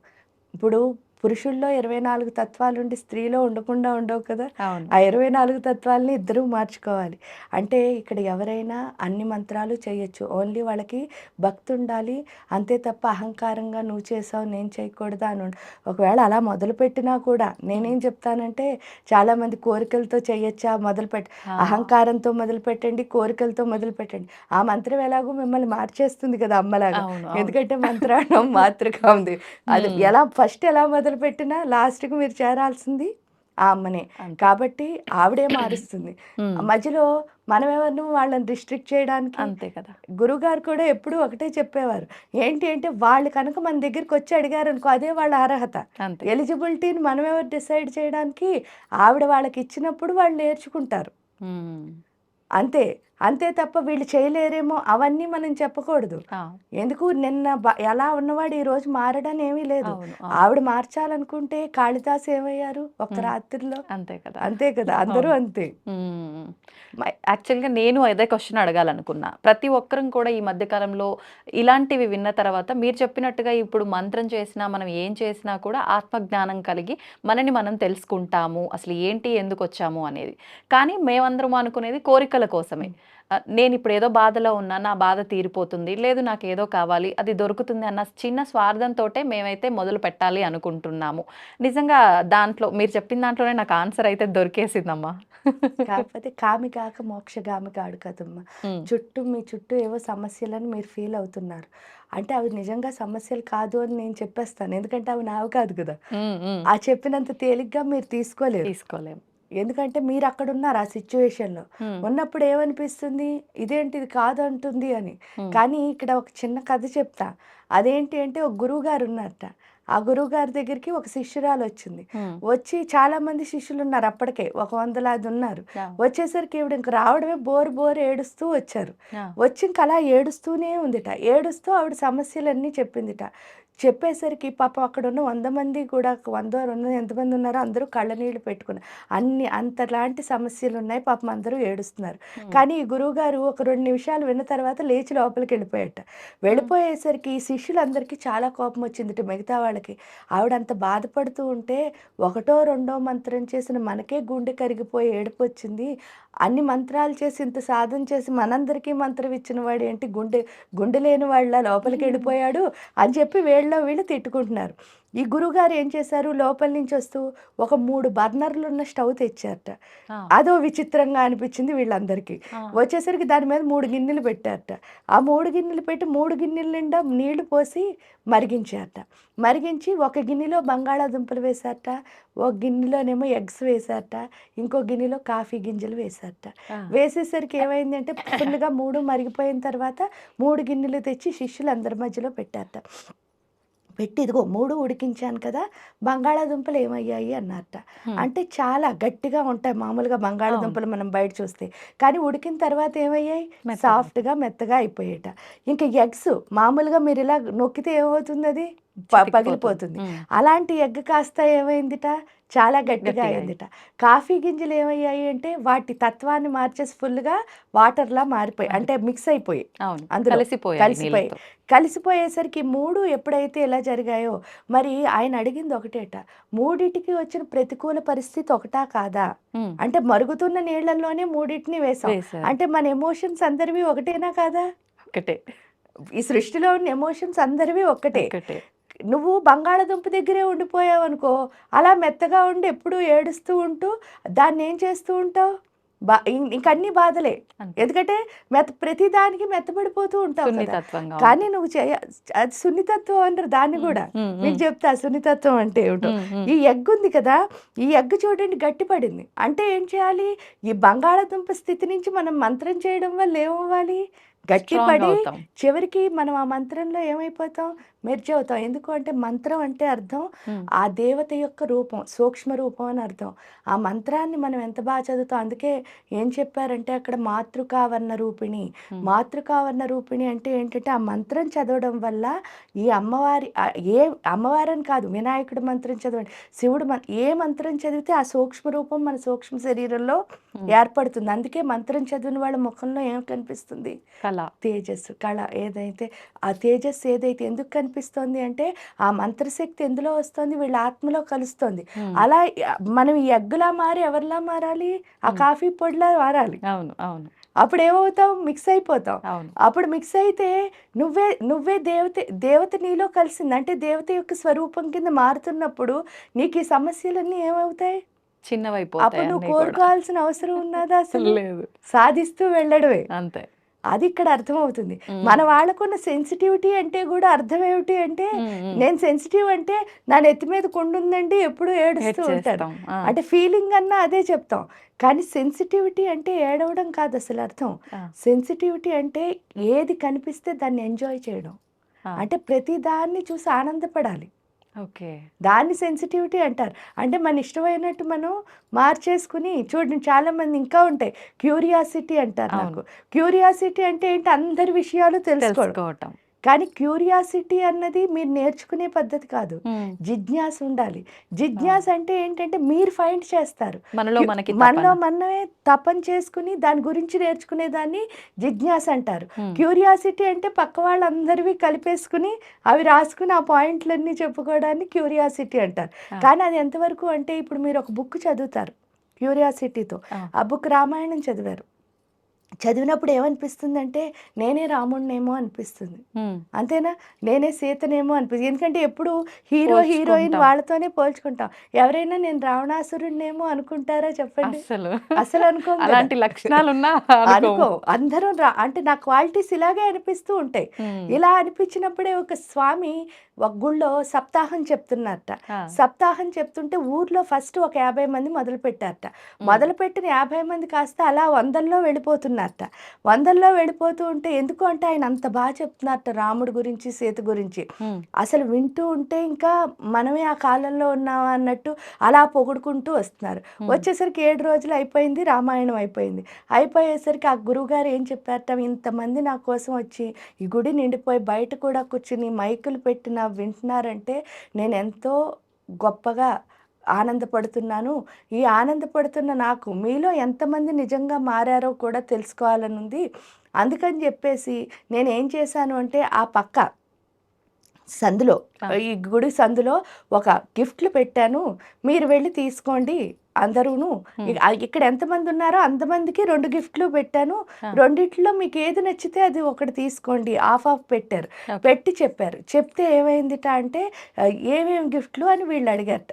ఇప్పుడు పురుషుల్లో 24 తత్వాలుండి స్త్రీలో ఉండకుండా ఉండవు కదా! అవును. ఆ 24 తత్వాలని ఇద్దరూ మార్చుకోవాలి. అంటే ఇక్కడ ఎవరైనా అన్ని మంత్రాలు చేయొచ్చు. ఓన్లీ వాళ్ళకి భక్తి ఉండాలి. అంతే తప్ప అహంకారంగా నువ్వు చేసావు నేను చేయకూడదా అని ఒకవేళ అలా మొదలుపెట్టినా కూడా నేనేం చెప్తానంటే చాలామంది కోరికలతో చేయొచ్చా ఆ! అహంకారంతో మొదలుపెట్టండి, కోరికలతో మొదలుపెట్టండి. ఆ మంత్రం ఎలాగో మిమ్మల్ని మార్చేస్తుంది కదా అమ్మలాగా. అవును. అవును. ఎందుకంటే మంత్రాణం మాతృకా ఉంది. అది హ్మ్. ఫస్ట్ ఎలా మొదలుపెట్టినా లాస్ట్‌కి మీరు చేరాల్సింది ఆ అమ్మనే. అంతే. కాబట్టి ఆవిడే మారుస్తుంది. హ్మ్. మధ్యలో మనమెవరిని వాళ్ళని రిస్ట్రిక్ట్ చేయడానికి అంతే కదా! గురువుగారు కూడా ఎప్పుడూ ఒకటే చెప్పేవారు. ఏంటి అంటే వాళ్ళు కనుక మన దగ్గరికొచ్చి అడిగారనుకో అదే వాళ్ళ అర్హత. అంతే. ఎలిజిబిలిటీని మనమెవరు డిసైడ్ చేయడానికి ఆవిడ వాళ్ళకిచ్చినప్పుడు వాళ్ళు నేర్చుకుంటారు. హ్మ్. అంతే. అంతే తప్ప వీళ్ళు చేయలేరేమో అవన్నీ మనం చెప్పకూడదు. ఆ! ఎందుకు నిన్న ఎలా ఉన్నవాడు ఈరోజు మారడని ఏమీ లేదు. అవును. అవును. ఆవిడ మార్చాలనుకుంటే కాళిదాసు ఏమయ్యారు ఒక్క హ్మ్. రాత్రిలో? అంతే కదా! అంతే కదా! అందరూ అవును. అంతే. హ్మ్. యాక్చువల్‌గా నేను అదే క్వెషన్ అడగాలనుకున్నా. ప్రతి ఒక్కరం కూడా ఈ మధ్య కాలంలో ఇలాంటివి విన్న తర్వాత మీరు చెప్పినట్టుగా ఇప్పుడు మంత్రం చేసినా, మనం ఏం చేసినా కూడా ఆత్మజ్ఞానం కలిగి మనని మనం తెలుసుకుంటాము. అసలు ఏంటి, ఎందుకొచ్చాము అనేది. కానీ మేమందరం అనుకునేది కోరికల కోసమే. హ్మ్. నేనిప్పుడు ఏదో బాధలో ఉన్నా, నా బాధ తీరిపోతుంది. లేదు నాకేదో కావాలి, అది దొరుకుతుంది అన్న చిన్న స్వార్థంతోటే మేమైతే మొదలు పెట్టాలి అనుకుంటున్నాము. నిజంగా దాంట్లో మీరు చెప్పిన దాంట్లోనే నాకు ఆన్సర్ అయితే దొరికేసిందమ్మా. కాకపోతే కామి కాక మోక్షగామి కాడు కదమ్మా! హ్మ్. మీ చుట్టూ ఏవో సమస్యలని మీరు ఫీల్ అవుతున్నారు. అంటే అవి నిజంగా సమస్యలు కాదు అని నేను చెప్పేస్తాను. ఎందుకంటే అవి నావి కాదు కదా! హ్మ్. హ్మ్. ఆ చెప్పినంత తేలిగ్గా మీరు తీసుకోలేరు. తీసుకోలేం. ఎందుకంటే మీరక్కడున్నారు ఆ సిట్యుయేషన్‌లో. హ్మ్. ఉన్నప్పుడు ఏమనిపిస్తుంది? ఇదేంటి ఇది కాదంటుంది అని. హ్మ్. కానీ ఇక్కడ ఒక చిన్న కథ చెప్తా. అదేంటి అంటే ఒక గురువుగారున్నారట. ఆ గురువుగారి దగ్గరికి ఒక శిష్యురాలొచ్చింది. హ్మ్. వచ్చి చాలామంది శిష్యులున్నారు అప్పటికే. ఒక 100 ఉన్నారు. ఆ! వచ్చేసరికి ఈవిడ ఇంక రావడమే బోర్ ఏడుస్తూ వచ్చారు. ఆ! వచ్చి ఇంక అలా ఏడుస్తూనే ఉందిట. ఏడుస్తూ ఆవిడ సమస్యలన్నీ చెప్పిందిట. చెప్పేసరికి పాపం అక్కడున్న 100 మంది కూడా 100, 200 ఎంతమంది ఉన్నారో అందరూ కళ్ళనీళ్ళు పెట్టుకున్నారు. అంతలాంటి సమస్యలున్నాయి. పాపం అందరూ ఏడుస్తున్నారు. హ్మ్. కానీ ఈ గురువుగారు ఒక 2 నిమిషాలు విన్న తర్వాత లేచి లోపలికెళ్ళిపోయారట. హ్మ్. వెళ్ళిపోయేసరికి ఈ శిష్యులందరికీ చాలా కోపమొచ్చిందిట మిగతా వాళ్ళకి. ఆవిడంత బాధపడుతూ ఉంటే ఒకటో, రెండో మంత్రం చేసిన మనకే గుండె కరిగిపోయి ఏడుపొచ్చింది. అన్ని మంత్రాలు చేసి ఇంత సాధన చేసి మనందరికీ మంత్రం ఇచ్చిన వాడేంటి గుండె గుండె లేని వాళ్ళ లోపలికెళ్ళిపోయాడు అని చెప్పి వీళ్ళు తిట్టుకుంటున్నారు. ఈ గురువుగారు ఏం చేశారు, లోపల నుంచి వస్తూ ఒక 3 బర్నర్లు ఉన్న స్టవ్ తెచ్చారట. ఆ, అదో విచిత్రంగా అనిపించింది వీళ్ళందరికీ. ఆ, వచ్చేసరికి దాని మీద 3 గిన్నెలు పెట్టారట. ఆ 3 గిన్నెలు పెట్టి 3 గిన్నెల నిండా నీళ్లు పోసి మరిగించారట. మరిగించి ఒక గిన్నెలో బంగాళాదుంపలు వేశారట, ఒక గిన్నెలోనేమో ఎగ్స్ వేశారట, ఇంకో గిన్నెలో కాఫీ గింజలు వేశారట. ఆ. వేసేసరికి ఏమైందంటే ఫుల్గా 3 మరిగిపోయిన తర్వాత 3 గిన్నెలు తెచ్చి శిష్యులు అందరి మధ్యలో పెట్టారట. పెట్టి ఇదిగో 3 ఉడికించాను కదా, బంగాళాదుంపలు ఏమయ్యాయి అన్నారట. హ్మ్. అంటే చాలా గట్టిగా ఉంటాయి మామూలుగా బంగాళాదుంపలు మనం బయట చూస్తే, కానీ ఉడికిన తర్వాత ఏమయ్యాయి, మెత్తగా. సాఫ్ట్గా మెత్తగా అయిపోయాట. ఇంకా ఎగ్స్ మామూలుగా మీరు ఇలా నొక్కితే ఏమవుతుంది, అది చితికిపోతుంది. పగిలిపోతుంది. హ్మ్. అలాంటి ఎగ్ కాస్త ఏమైందిట, చాలా గట్టిగా గట్టిగా అయిందిట. కాఫీ గింజలు ఏమయ్యాయి అంటే వాటి తత్వాన్ని మార్చేసి ఫుల్గా వాటర్లా మారిపోయి, అది. అంటే మిక్స్ అయిపోయి అవును, అందులో కలిసిపోయాయి కలిసిపోయి నీళ్ళతో. కలిసిపోయేసరికి 3 ఎప్పుడైతే ఇలా జరిగాయో, మరి ఆయన అడిగింది ఒకటేట, మూడిటికి వచ్చిన ప్రతికూల పరిస్థితి ఒకటా కాదా? హ్మ్. అంటే మరుగుతున్న నీళ్ళల్లోనే మూడింటిని వేసాం, వేశారు. అంటే మన ఎమోషన్స్ అందరివి ఒకటేనా కాదా? ఒకటే. ఈ సృష్టిలో ఉన్న ఎమోషన్స్ అందరివి ఒక్కటే. ఒకటే. నువ్వు బంగాళదుంప దగ్గరే ఉండిపోయావు అనుకో, అలా మెత్తగా ఉండి ఎప్పుడూ ఏడుస్తూ ఉంటూ దాన్ని ఏం చేస్తూ ఉంటావు, ఇంకన్నీ బాధలే. అంతే. ఎందుకంటే ప్రతి దానికి మెత్తబడిపోతూ ఉంటావు కదా. సున్నితత్వంగా కానీ నువ్వు అది సున్నితత్వం అంటారు దాన్ని ఉంటుంది. కూడా. హ్మ్, మీకు హ్మ్, చెప్తా సున్నితత్వం అంటే ఏమిటో. హ్మ్, హ్మ్. ఈ ఎగ్ ఉంది కదా, ఈ ఎగ్ చూడండి గట్టిపడింది. అంటే ఏం చేయాలి, ఈ బంగాళదుంప స్థితి నుంచి మనం మంత్రం చేయడం వల్ల ఏమవ్వాలి, స్ట్రాంగ్ గట్టిపడి అవుతాం. చివరికి మనం ఆ మంత్రంలో ఏమైపోతాం, మెర్జ్ అవుతాం. ఎందుకు అంటే మంత్రం అంటే అర్థం హ్మ్. ఆ దేవత యొక్క రూపం, సూక్ష్మ రూపం అని అర్థం. ఆ మంత్రాన్ని మనం ఎంత బాగా చదువుతాం. అందుకే ఏం చెప్పారంటే అక్కడ మాతృకావర్ణ రూపిణి. హ్మ్. మాతృకావర్ణ రూపిణి అంటే ఏంటంటే ఆ మంత్రం చదవడం వల్ల ఈ అమ్మవారి ఏ అమ్మవారని కాదు, వినాయకుడి మంత్రం చదవండి, శివుడు ఏ మంత్రం చదివితే ఆ సూక్ష్మ రూపం మన సూక్ష్మ శరీరంలో హ్మ్. ఏర్పడుతుంది. అందుకే మంత్రం చదివిన వాళ్ళ ముఖంలో ఏం కనిపిస్తుంది, కళ. తేజస్సు, కళ. ఏదైతే ఆ తేజస్సు ఏదైతే ఎందుకు కనిపిస్తోంది అంటే ఆ మంత్రశక్తి ఎందులో వస్తుంది, వీళ్ళ ఆత్మలో కలుస్తుంది. హ్మ్. అలా మనం ఈ ఎగ్గులా మారి ఎవరిలా మారాలి, ఆ హ్మ్. కాఫీ పొడిలా మారాలి. అవును, అవును, అప్పుడు ఏమవుతాం, మిక్స్ అయిపోతాం. అవును. అప్పుడు మిక్స్ అయితే నువ్వే దేవత నీలో కలిసింది. అంటే దేవత యొక్క స్వరూపం కింద మారుతున్నప్పుడు నీకు ఈ సమస్యలన్నీ ఏమవుతాయి, చిన్నవైపోతాయి అప్పుడు నువ్వు అన్నీ కూడా. కోరుకోవాల్సిన అవసరం ఉన్నదా అసలు, లేదు. సాధిస్తూ వెళ్ళడమే. అంతే. అది ఇక్కడ అర్థమవుతుంది. హ్మ్. మన వాళ్ళకున్న సెన్సిటివిటీ అంటే కూడా అర్థం ఏమిటి అంటే, హ్మ్, హ్మ్. నేను సెన్సిటివ్ అంటే నా నెత్తి మీద కొండ ఉందండి ఎప్పుడూ హెడ్ ఏడుస్తూ ఉంటాను. చేస్తాం. ఆ, అంటే ఫీలింగ్ అన్నా అదే చెప్తాం. కానీ సెన్సిటివిటీ అంటే ఏడవడం కాదు అసలు అర్థం. ఆ, సెన్సిటివిటీ అంటే ఏది కనిపిస్తే దాన్ని ఎంజాయ్ చేయడం. ఆ. అంటే ప్రతి దాన్ని చూసి ఆనందపడాలి. ఓకే. దాన్ని సెన్సిటివిటీ అంటారు. అంటే మన ఇష్టమైనట్టు మనం మార్చేసుకుని చూడండి, చాలామంది ఇంకా ఉంటాయి. క్యూరియాసిటీ అంటారు అవును. నాకు. క్యూరియాసిటీ అంటే ఏంటి, అందరి విషయాలు తెలుసుకోవడం. తెలుసుకోవటం. కానీ క్యూరియాసిటీ అన్నది మీరు నేర్చుకునే పద్ధతి కాదు, హ్మ్. జిజ్ఞాస ఉండాలి. జిజ్ఞాస అంటే ఏంటంటే మీరు ఫైండ్ చేస్తారు. మనలో మనకి మనలో తపన. మనమే తపన చేసుకుని దాని గురించి నేర్చుకునే దాన్ని జిజ్ఞాస అంటారు. హ్మ్. క్యూరియాసిటీ అంటే పక్క వాళ్ళందరివి కలిపేసుకుని అవి రాసుకుని ఆ పాయింట్లన్నీ చెప్పుకోవడాన్ని క్యూరియాసిటీ అంటారు. ఆ, కానీ అది ఎంతవరకు అంటే, ఇప్పుడు మీరు ఒక బుక్ చదువుతారు క్యూరియాసిటీతో. ఆ. ఆ బుక్ రామాయణం చదివారు. చదివినప్పుడు ఏమనిపిస్తుందంటే నేనే రాముడినేమో అనిపిస్తుంది. హ్మ్. అంతేనా, నేనే సీతనేమో అనిపిస్తుంది. ఎందుకంటే ఎప్పుడు హీరో హీరోయిన్ పోల్చుకుంటాం. వాళ్ళతోనే పోల్చుకుంటాం. ఎవరైనా నేను రావణాసురుడినేమో అనుకుంటారా చెప్పండి, అస్సలు అసలు అనుకోం కదా. అలాంటి లక్షణాలున్నా అనుకో, అనుకోము. అందరం అంటే నా క్వాలిటీస్ ఇలాగే అనిపిస్తూ ఉంటాయి. హ్మ్. ఇలా అనిపించినప్పుడే ఒక స్వామి ఒక గుళ్ళో సప్తాహం చెప్తున్నారట. ఆ. సప్తాహం చెప్తుంటే ఊర్లో ఫస్ట్ ఒక 50 మంది మొదలు పెట్టారట. హ్మ్. మొదలుపెట్టిన 50 మంది కాస్త అలా వందల్లో వెళ్ళిపోతున్నారట. వందల్లో వెళ్ళిపోతూ ఉంటే, ఎందుకు అంటే ఆయన అంత బాగా చెప్తున్నారట రాముడి గురించి, సీత గురించి. హ్మ్. అసలు వింటూ ఉంటే ఇంకా మనమే ఆ కాలంలో ఉన్నామా అన్నట్టు అలా పొగుడుకుంటూ వస్తున్నారు. హ్మ్. వచ్చేసరికి 7 రోజులు అయిపోయింది, రామాయణం అయిపోయింది. అయిపోయేసరికి ఆ గురువుగారు ఏం చెప్పారట, ఇంతమంది నా కోసం వచ్చి ఈ గుడి నిండిపోయి బయట కూడా కూర్చుని మైకులు పెట్టిన వింటున్నారంటే నేను ఎంతో గొప్పగా ఆనందపడుతున్నాను. ఈ ఆనందపడుతున్న నాకు మీలో ఎంతమంది నిజంగా మారారో కూడా తెలుసుకోవాలని ఉంది. అందుకని చెప్పేసి నేనేం చేశాను అంటే ఆ పక్క సందులో, ఆ. ఈ గుడి సందులో ఒక గిఫ్ట్లు పెట్టాను, మీరు వెళ్ళి తీసుకోండి అందరూను ఇక్కడ ఎంతమంది ఉన్నారో అంతమందికి 2 గిఫ్ట్లు పెట్టాను. రెండిట్లో మీకు ఏది నచ్చితే అది ఒకటి తీసుకోండి ఆఫ్ పెట్టారు. పెట్టి చెప్పారు. చెప్తే ఏమైందిట అంటే ఏమేమి గిఫ్ట్లు అని వీళ్ళు అడిగారట.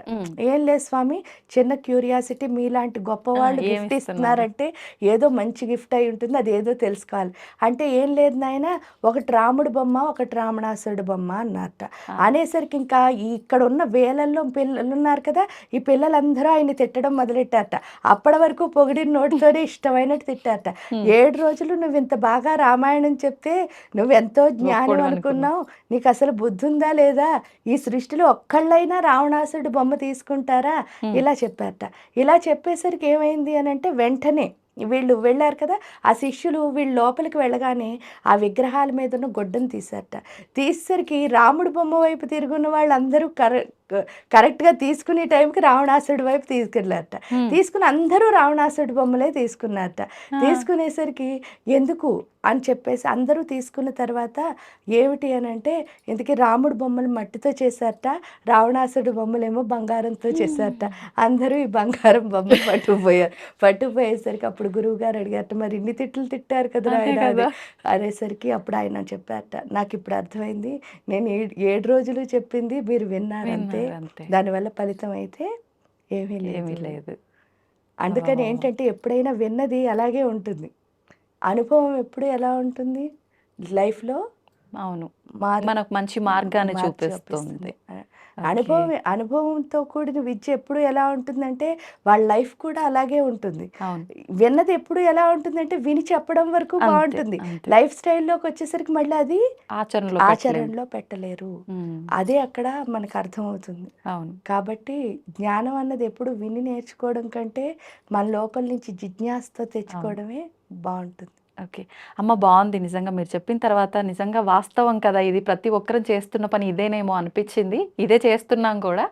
ఏం లేదు స్వామి, చిన్న క్యూరియాసిటీ, మీలాంటి గొప్పవాళ్ళు గిఫ్ట్ ఇస్తున్నారంటే ఏదో మంచి గిఫ్ట్ అయి ఉంటుంది, అది ఏదో తెలుసుకోవాలి అంటే ఏం లేదు నాయన, ఒకటి రాముడు బొమ్మ ఒకటి రావణాసురుడు బొమ్మ అన్నారట. అనేసరికి ఇంకా ఇక్కడ ఉన్న వేలల్లో పిల్లలు ఉన్నారు కదా, ఈ పిల్లలందరూ ఆయన తిట్టడం మొదలెట్టారట. అప్పటి వరకు పొగిడిన నోటితోనే ఇష్టమైనట్టు తిట్టారట. 7 రోజులు నువ్వు ఇంత బాగా రామాయణం చెప్తే నువ్వెంతో జ్ఞానం అనుకున్నావు, నీకు అసలు బుద్ధి ఉందా లేదా, ఈ సృష్టిలో ఒక్కళ్ళైనా రావణాసురుడు బొమ్మ తీసుకుంటారా, ఇలా చెప్పారట. ఇలా చెప్పేసరికి ఏమైంది అని అంటే వెంటనే వీళ్ళు వెళ్ళారు కదా, ఆ శిష్యులు వీళ్ళు లోపలికి వెళ్ళగానే ఆ విగ్రహాల మీద ఉన్న గొడ్డను తీశారట. తీసేసరికి రాముడు బొమ్మ వైపు తిరుగున్న వాళ్ళందరూ కరెక్ట్గా తీసుకునే టైంకి రావణాసుడి వైపు తీసుకెళ్ళారట. తీసుకుని అందరూ రావణాసుడి బొమ్మలే తీసుకున్నారట. తీసుకునేసరికి ఎందుకు అని చెప్పేసి అందరూ తీసుకున్న తర్వాత ఏమిటి అని అంటే ఇందుకే రాముడు బొమ్మలు మట్టితో చేశారట, రావణాసుడి బొమ్మలేమో బంగారంతో చేశారట. అందరూ ఈ బంగారం బొమ్మలు పట్టుకుపోయేసరికి అప్పుడు గురువు గారు అడిగారట, మరి ఇన్ని తిట్లు తిట్టారు కదా ఆయన అనేసరికి అప్పుడు ఆయన చెప్పారట, నాకు ఇప్పుడు అర్థమైంది, నేను 7 రోజులు చెప్పింది మీరు విన్నారంతే, దానివల్ల ఫలితం అయితే ఏమీ లేదు. అందుకని ఏంటంటే ఎప్పుడైనా విన్నది అలాగే ఉంటుంది, అనుభవం ఎప్పుడు ఎలా ఉంటుంది లైఫ్లో, అవును, మనకు మంచి మార్గాన్ని చూపిస్తుంది. అనుభవంతో కూడిన విద్య ఎప్పుడు ఎలా ఉంటుందంటే వాళ్ళ లైఫ్ కూడా అలాగే ఉంటుంది. విన్నది ఎప్పుడు ఎలా ఉంటుందంటే విని చెప్పడం వరకు బాగుంటుంది, లైఫ్ స్టైల్లోకి వచ్చేసరికి మళ్ళీ అది ఆచరణలో పెట్టలేరు. అదే అక్కడ మనకు అర్థమవుతుంది. కాబట్టి జ్ఞానం అన్నది ఎప్పుడు విని నేర్చుకోవడం కంటే మన లోపల నుంచి జిజ్ఞాసతో తెచ్చుకోవడమే బాగుంటుంది. ఓకే అమ్మ, బాగుంది నిజంగా మీరు చెప్పిన తర్వాత. నిజంగా వాస్తవం కదా, ఇది ప్రతి ఒక్కరు చేస్తున్న పని ఇదేనేమో అనిపించింది, ఇదే చేస్తున్నాం కూడా.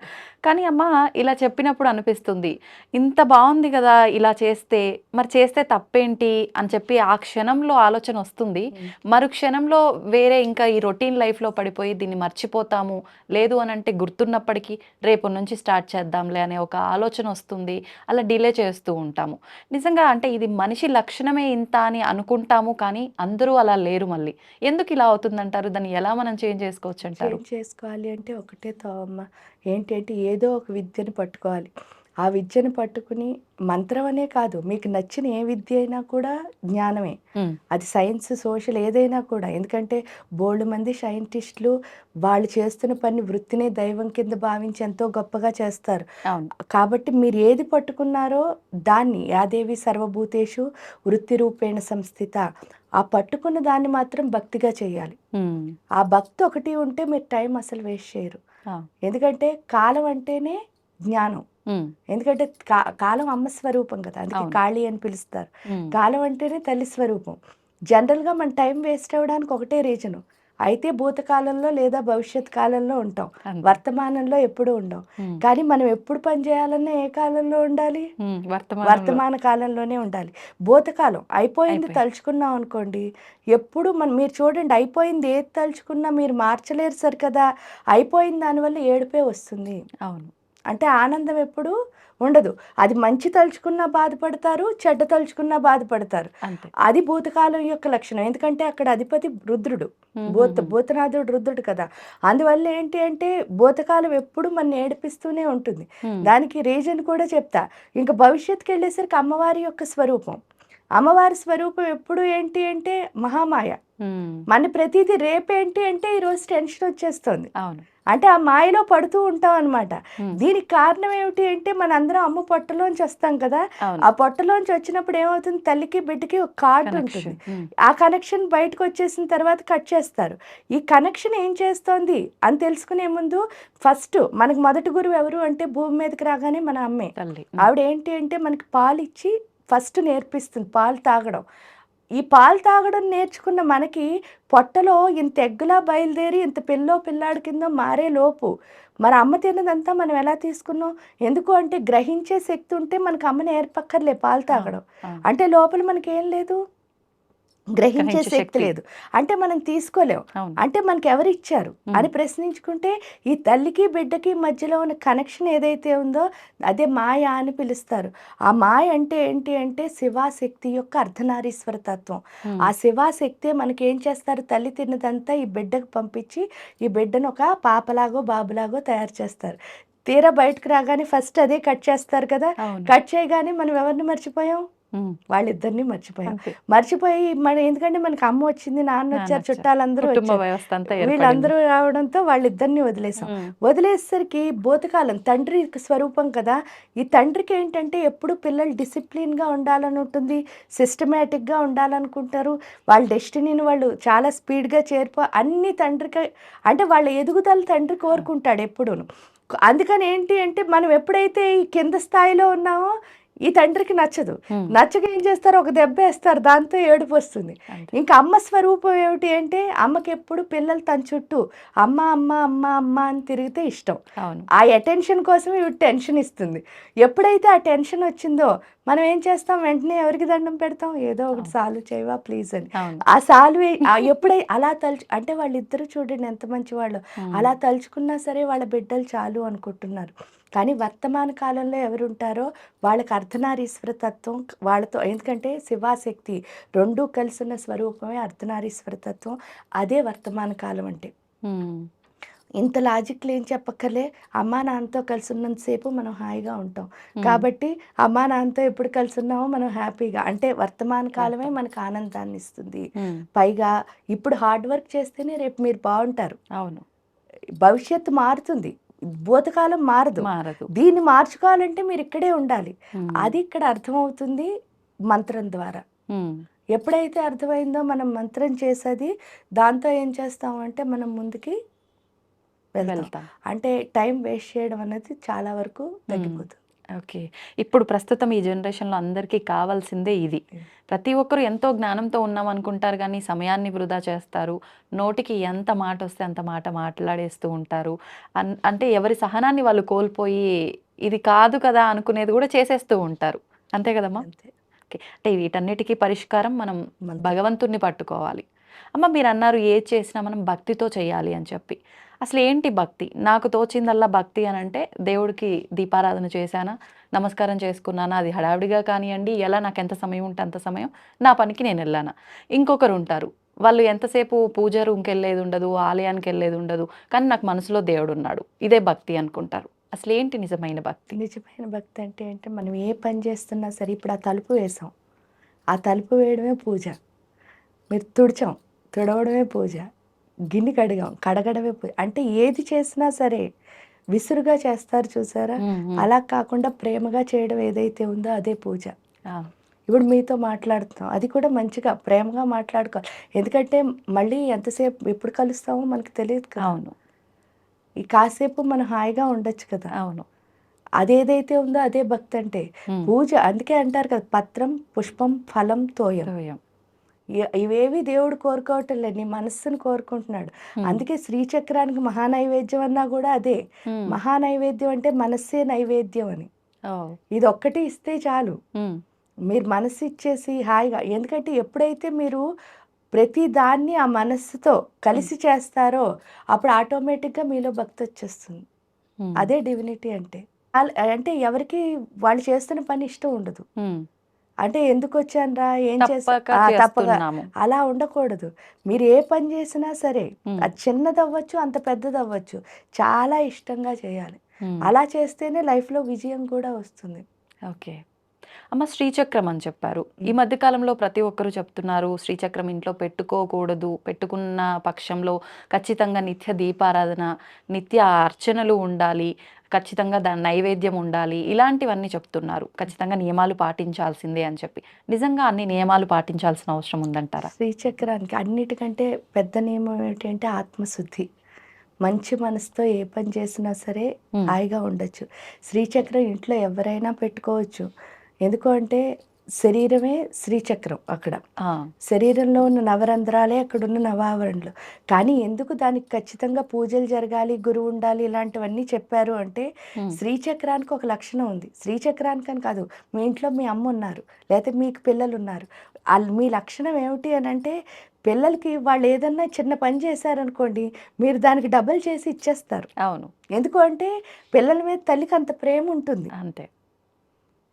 కానీ అమ్మ ఇలా చెప్పినప్పుడు అనిపిస్తుంది, ఇంత బాగుంది కదా ఇలా చేస్తే, మరి చేస్తే తప్పేంటి అని చెప్పి ఆ క్షణంలో ఆలోచన వస్తుంది. మరు క్షణంలో వేరే ఇంకా ఈ రొటీన్ లైఫ్లో పడిపోయి దీన్ని మర్చిపోతాము, లేదు అని అంటే గుర్తున్నప్పటికీ రేపు నుంచి స్టార్ట్ చేద్దాంలే అనే ఒక ఆలోచన వస్తుంది, అలా డిలే చేస్తూ ఉంటాము. నిజంగా అంటే ఇది మనిషి లక్షణమే ఇంత అని అనుకుంటాము, కానీ అందరూ అలా లేరు. మళ్ళీ ఎందుకు ఇలా అవుతుందంటారు, దాన్ని ఎలా మనం చేంజ్ చేసుకోవచ్చు అంటారు? చేంజ్ చేసుకోవాలి అంటే ఒకటే అమ్మ, ఏంటంటే ఏదో ఒక విద్యను పట్టుకోవాలి. ఆ విద్యను పట్టుకుని మంత్రం అనే కాదు, మీకు నచ్చిన ఏ విద్య అయినా కూడా జ్ఞానమే. అది సైన్స్, సోషల్ ఏదైనా కూడా. ఎందుకంటే బోల్డ్ మంది సైంటిస్టులు వాళ్ళు చేస్తున్న పని వృత్తినే దైవం కింద భావించి ఎంతో గొప్పగా చేస్తారు. కాబట్టి మీరు ఏది పట్టుకున్నారో దాన్ని, యాదేవి సర్వభూతేషు వృత్తి రూపేణ సంస్థిత, ఆ పట్టుకున్న దాన్ని మాత్రం భక్తిగా చేయాలి. ఆ భక్తి ఒకటి ఉంటే మీరు టైం అసలు వేస్ట్ చేయరు. ఎందుకంటే కాలం అంటేనే జ్ఞానం. ఎందుకంటే కాలం అమ్మ స్వరూపం కదా, అందుకే కాళీ అని పిలుస్తారు. కాలం అంటేనే తల్లి స్వరూపం. జనరల్గా మన టైం వేస్ట్ అవ్వడానికి ఒకటే రీజను, అయితే భూతకాలంలో లేదా భవిష్యత్ కాలంలో ఉంటాం, వర్తమానంలో ఎప్పుడు ఉండం. కానీ మనం ఎప్పుడు పని చేయాలన్నా ఏ కాలంలో ఉండాలి, వర్తమాన కాలంలోనే ఉండాలి. భూతకాలం అయిపోయింది తలుచుకున్నాం అనుకోండి, ఎప్పుడు మీరు చూడండి, అయిపోయింది ఏది తలుచుకున్నా మీరు మార్చలేరు సరి కదా, అయిపోయిన దానివల్ల ఏడుపే వస్తుంది. అవును, అంటే ఆనందం ఎప్పుడు ఉండదు. అది మంచి తలుచుకున్నా బాధపడతారు, చెడ్డ తలుచుకున్నా బాధపడతారు. అది భూతకాలం యొక్క లక్షణం. ఎందుకంటే అక్కడ అధిపతి రుద్రుడు, భూతనాథుడు రుద్రుడు కదా. అందువల్ల ఏంటి అంటే భూతకాలం ఎప్పుడు మన ఏడిపిస్తూనే ఉంటుంది. దానికి రీజన్ కూడా చెప్తా. ఇంకా భవిష్యత్తుకి వెళ్ళేసరికి అమ్మవారి యొక్క స్వరూపం, అమ్మవారి స్వరూపం ఎప్పుడు ఏంటి అంటే మహామాయ. మన ప్రతిదీ రేపేంటి అంటే ఈరోజు టెన్షన్ వచ్చేస్తుంది, అంటే ఆ మాయలో పడుతూ ఉంటాం అనమాట. దీనికి కారణం ఏమిటి అంటే మన అందరం అమ్మ పొట్టలోంచి వస్తాం కదా, ఆ పొట్టలోంచి వచ్చినప్పుడు ఏమవుతుంది, తల్లికి బిడ్డకి ఒక కార్డు ఉంటుంది. ఆ కనెక్షన్ బయటకు వచ్చేసిన తర్వాత కట్ చేస్తారు. ఈ కనెక్షన్ ఏం చేస్తోంది అని తెలుసుకునే ముందు ఫస్ట్ మనకు మొదటి గురువు ఎవరు అంటే భూమి మీదకి రాగానే మన అమ్మే. ఆవిడ ఏంటి అంటే మనకి పాలు ఇచ్చి ఫస్ట్ నేర్పిస్తుంది పాలు తాగడం. ఈ పాలు తాగడం నేర్చుకున్న మనకి పొట్టలో ఇంత ఎగ్గులా బయలుదేరి ఇంత పిల్లాడి కింద మారే లోపు మరి అమ్మ తిన్నదంతా మనం ఎలా తీసుకున్నాం? ఎందుకు అంటే గ్రహించే శక్తి ఉంటే మనకు అమ్మ నేర్పక్కర్లే పాలు తాగడం. అంటే లోపల మనకి ఏం లేదు, గ్రహించే గ్రహించే శక్తి శక్తి. లేదు. అంటే మనం తీసుకోలేం. అవును. అంటే మనకి ఎవరిచ్చారు హ్మ్. అని ప్రశ్నించుకుంటే ఈ తల్లికి, బిడ్డకి మధ్యలో ఉన్న కనెక్షన్ ఏదైతే ఉందో అదే మాయ అని పిలుస్తారు. ఆ మాయ అంటే ఏంటి అంటే శివాశక్తి యొక్క అర్ధనారీశ్వర తత్వం. హ్మ్. ఆ శివాశక్తే మనకేం చేస్తారు, తల్లి తిన్నదంతా ఈ బిడ్డకు పంపించి ఈ బిడ్డను ఒక పాపలాగో, బాబులాగో తయారు చేస్తారు. తీరా బయటకు రాగానే ఫస్ట్ అదే కట్ చేస్తారు కదా! అవును. కట్ చేయగానే మనం ఎవరిని మర్చిపోయాం? హ్మ్. వాళ్ళిద్దరిని మర్చిపోయాం. అంతే. మర్చిపోయి ఎందుకంటే మనకి అమ్మ వచ్చింది, నాన్న వచ్చారు, నానొచ్చారు. చుట్టాలందరూ కుటుంబ వచ్చారు. వ్యవస్థ అంతా ఏర్పడింది. వీళ్ళందరూ రావడంతో వాళ్ళిద్దరిని వదిలేసాం. హ్మ్. వదిలేసరికి భూతకాలం తండ్రి స్వరూపం కదా! ఈ తండ్రికి ఏంటంటే ఎప్పుడు పిల్లలు డిసిప్లిన్‌గా ఉండాలని ఉంటుంది. సిస్టమాటిక్‌గా ఉండాలనుకుంటారు. వాళ్ళ డెస్టినీని వాళ్ళు చాలా స్పీడ్‌గా అన్నీ తండ్రికి అంటే వాళ్ళ ఎదుగుదల తండ్రి కోరుకుంటాడు ఎప్పుడూను. అందుకని ఏంటి అంటే మనం ఎప్పుడైతే ఈ కింద స్థాయిలో ఉన్నామో ఈ తండ్రికి నచ్చదు. హ్మ్. నచ్చక ఏం చేస్తారు, ఒక దెబ్బేస్తారు. దాంతో ఏడుపొస్తుంది. అంతే. ఇంకా అమ్మ స్వరూపం ఏమిటి అంటే అమ్మకెప్పుడు పిల్లలు తన చుట్టూ అమ్మ, అమ్మ, అమ్మ, అమ్మ అని తిరిగితే ఇష్టం. అవును. ఆ అటెన్షన్ కోసం ఈవిడ టెన్షన్ ఇస్తుంది. ఎప్పుడైతే ఆ టెన్షన్ వచ్చిందో మనం ఏం చేస్తాం, వెంటనే ఎవరికి దండం పెడతాం, ఏదో ఒకటి అవును. సాల్వ్ చేయవా ప్లీజ్ అని. అవును. ఆ సాల్వ్ అలా అంటే వాళ్ళిద్దరూ చూడండి ఎంత మంచివాళ్ళో. హ్మ్. అలా తలుచుకున్నా సరే వాళ్ళ బిడ్డలు చాలు అనుకుంటున్నారు. కానీ వర్తమాన కాలంలో ఎవరుంటారో వాళ్ళకి అర్ధనారీశ్వర తత్వం వాళ్ళతో, ఎందుకంటే శివాశక్తి రెండూ కలిసున్న స్వరూపమే అర్ధనారీశ్వర తత్వం. అదే వర్తమాన కాలం అంటే. హ్మ్. ఇంత లాజిక్‌లు ఏం చెప్పక్కర్లే. అమ్మా, నాన్నతో కలిసి ఉన్నంత సేపు మనం హాయిగా ఉంటాం. హ్మ్. కాబట్టి అమ్మా, నాన్నతో ఎప్పుడు కలిసున్నామో మనం హ్యాపీగా అంటే వర్తమాన కాలమే వర్తమానం. మనకు ఆనందాన్నిస్తుంది. హ్మ్. పైగా ఇప్పుడు హార్డ్ వర్క్ చేస్తేనే రేపు మీరు బావుంటారు. అవును. భవిష్యత్తు మారుతుంది. భూతకాలం మారదు. మారదు. దీన్ని మార్చుకోవాలంటే మీరిక్కడే ఉండాలి. హ్మ్. అది ఇక్కడ అర్థమవుతుంది మంత్రం ద్వారా. హ్మ్. ఎప్పుడైతే అర్థమైందో మనం మంత్రం చేసేది, దాంతో ఏం చేస్తామంటే మనం ముందుకి వెళ్తాం. వెళ్తాం. అంటే టైం వేస్ట్ చేయడం అనేది చాలా వరకు హ్మ్. తగ్గిపోతుంది. ఓకే. ఇప్పుడు ప్రస్తుతం ఈ జనరేషన్‌లో అందరికీ కావాల్సిందే ఇది. ప్రతి ఒక్కరు ఎంతో జ్ఞానంతో ఉన్నామనుకుంటారు గానీ, సమయాన్ని వృధా చేస్తారు. నోటికి ఎంత మాటొస్తే అంత మాట మాట్లాడేస్తూ ఉంటారు. అంటే ఎవరి సహనాన్ని వాళ్ళు కోల్పోయి, ఇది కాదు కదా అనుకునేది గూడా చేసేస్తూ ఉంటారు. అంతే గదమ్మా? అంతే. ఓకే. అంటే వీటన్నిటికి పరిష్కారం మనం మంత్రం. భగవంతుడిని పట్టుకోవాలి. అమ్మ మీరన్నారు ఏది చేసినా మనం భక్తితో చేయాలి అని చెప్పి. అసలేంటి భక్తి? నాకు తోచిందల్లా భక్తి అనంటే దేవుడికి దీపారాధన చేశానా, నమస్కారం చేసుకున్నానా, అది హడావిడిగా కానియండి, ఎలా నాకెంత సమయం ఉంటే అంత సమయం, నా పనికి నేనెళ్ళానా. ఇంకొకరుంటారు. వాళ్ళు ఎంతసేపు పూజ రూమ్‌కెళ్ళేదుండదు, ఆలయానికెళ్ళేదుండదు. కానీ నాకు మనసులో దేవుడున్నాడు. ఇదే భక్తి అనుకుంటారు. అసలేంటి నిజమైన భక్తి? నిజమైన భక్తి అంటే మనం ఏ పని చేస్తున్నా సరే ఇప్పుడు ఆ తలుపు వేసాం. ఆ తలుపు వేయడమే పూజ. మీరు తుడిచాం. తుడవడమే పూజ. గిన్నె కడిగాం. కడగడమే పూజ. అంటే ఏది చేసినా సరే విసురుగా చేస్తారు చూసారా? హ్మ్. హ్మ్. అలా కాకుండా ప్రేమగా చేయడం ఏదైతే ఉందో అదే పూజ. ఆ! ఇప్పుడు మీతో మాట్లాడుతున్నాం. అది కూడా మంచిగా ప్రేమగా మాట్లాడుకోవాలి. ఎందుకంటే మళ్ళీ ఎంతసేపు ఎప్పుడు కలుస్తామో మనకు తెలీదు కదా! అవును. ఈ కాసేపు మనం హాయిగా ఉండొచ్చు కదా! అవును. అదేదైతే ఉందో అదే భక్తంటే. హ్మ్. పూజ అందుకే అంటారు కదా! పత్రం, పుష్పం, ఫలం, తోయం. తోయం. ఇవేవి దేవుడు కోరుకోవటం లేదు. నీ మనస్సుని కోరుకుంటున్నాడు. హ్మ్. అందుకే శ్రీచక్రానికి మహానైవేద్యం అన్నా గూడా అదే. హ్మ్. మహానైవేద్యం అంటే మనస్సే నైవేద్యం అని. ఓహ్! ఇదొక్కటి ఇస్తే చాలు. హ్మ్. మీరు మనస్సు ఇచ్చేసి హాయిగా, ఎందుకంటే ఎప్పుడైతే మీరు ప్రతి దాన్ని ఆ మనస్సుతో హ్మ్. కలిసి చేస్తారో అప్పుడు ఆటోమేటిక్‌గా మీలో భక్తొచ్చేస్తుంది. హ్మ్. అదే డివినిటీ అంటే. అంటే ఎవరికీ వాళ్ళు చేస్తున్న పని ఇష్టం ఉండదు. హ్మ్. అంటే ఎందుకొచ్చానురా? ఏం చేశా తప్పక తప్పగా చేస్తున్నాము. అలా ఉండకూడదు. మీరు ఏ పని చేసినా సరే, హ్మ్. అది చిన్నదవ్వచ్చు, అంత పెద్దదవ్వచ్చు. చాలా ఇష్టంగా చేయాలి. హ్మ్. అలా చేస్తేనే లైఫ్‌లో విజయం కూడా వస్తుంది. ఓకే. అమ్మ శ్రీచక్రం అని చెప్పారు. ఈ హ్మ్. మధ్య కాలంలో ప్రతి ఒక్కరు చెప్తున్నారు శ్రీచక్రం ఇంట్లో పెట్టుకోకూడదు. పెట్టుకున్న పక్షంలో ఖచ్చితంగా నిత్య దీపారాధన, నిత్య అర్చనలు ఉండాలి. ఖచ్చితంగా దాని నైవేద్యం ఉండాలి. ఇలాంటివన్నీ చెప్తున్నారు. ఖచ్చితంగా నియమాలు పాటించాల్సిందే అని చెప్పి. నిజంగా అన్ని నియమాలు పాటించాల్సిన అవసరం ఉందంటారా? శ్రీచక్రానికి అన్నిటికంటే పెద్ద నియమం ఏంటంటే ఆత్మశుద్ధి. మంచి మనసుతో ఏ పని చేసినా సరే హ్మ్. హాయిగా ఉండొచ్చు. శ్రీచక్రం ఇంట్లో ఎవరైనా పెట్టుకోవచ్చు. ఎందుకు అంటే శరీరమే శ్రీచక్రం అక్కడ. ఆ! శరీరంలో ఉన్న నవరంధ్రాలే అక్కడున్న నవావరణలు. కానీ ఎందుకు దానికి ఖచ్చితంగా పూజలు జరగాలి, గురువు ఉండాలి ఇలాంటివన్నీ చెప్పారు అంటే హ్మ్. శ్రీచక్రానికి ఒక లక్షణం ఉంది. శ్రీచక్రానికని కాదు, మీ ఇంట్లో మీ అమ్మున్నారు, లేతే మీకు పిల్లలున్నారు. మీ లక్షణం ఏమిటి అని అంటే పిల్లలకి వాళ్ళు ఏదన్నా చిన్న పని చేశారనుకోండి, మీరు దానికి డబుల్ చేసి ఇచ్చేస్తారు. అవును. ఎందుకు అంటే పిల్లల మీద తల్లికి అంత ప్రేమ ఉంటుంది. అంతే.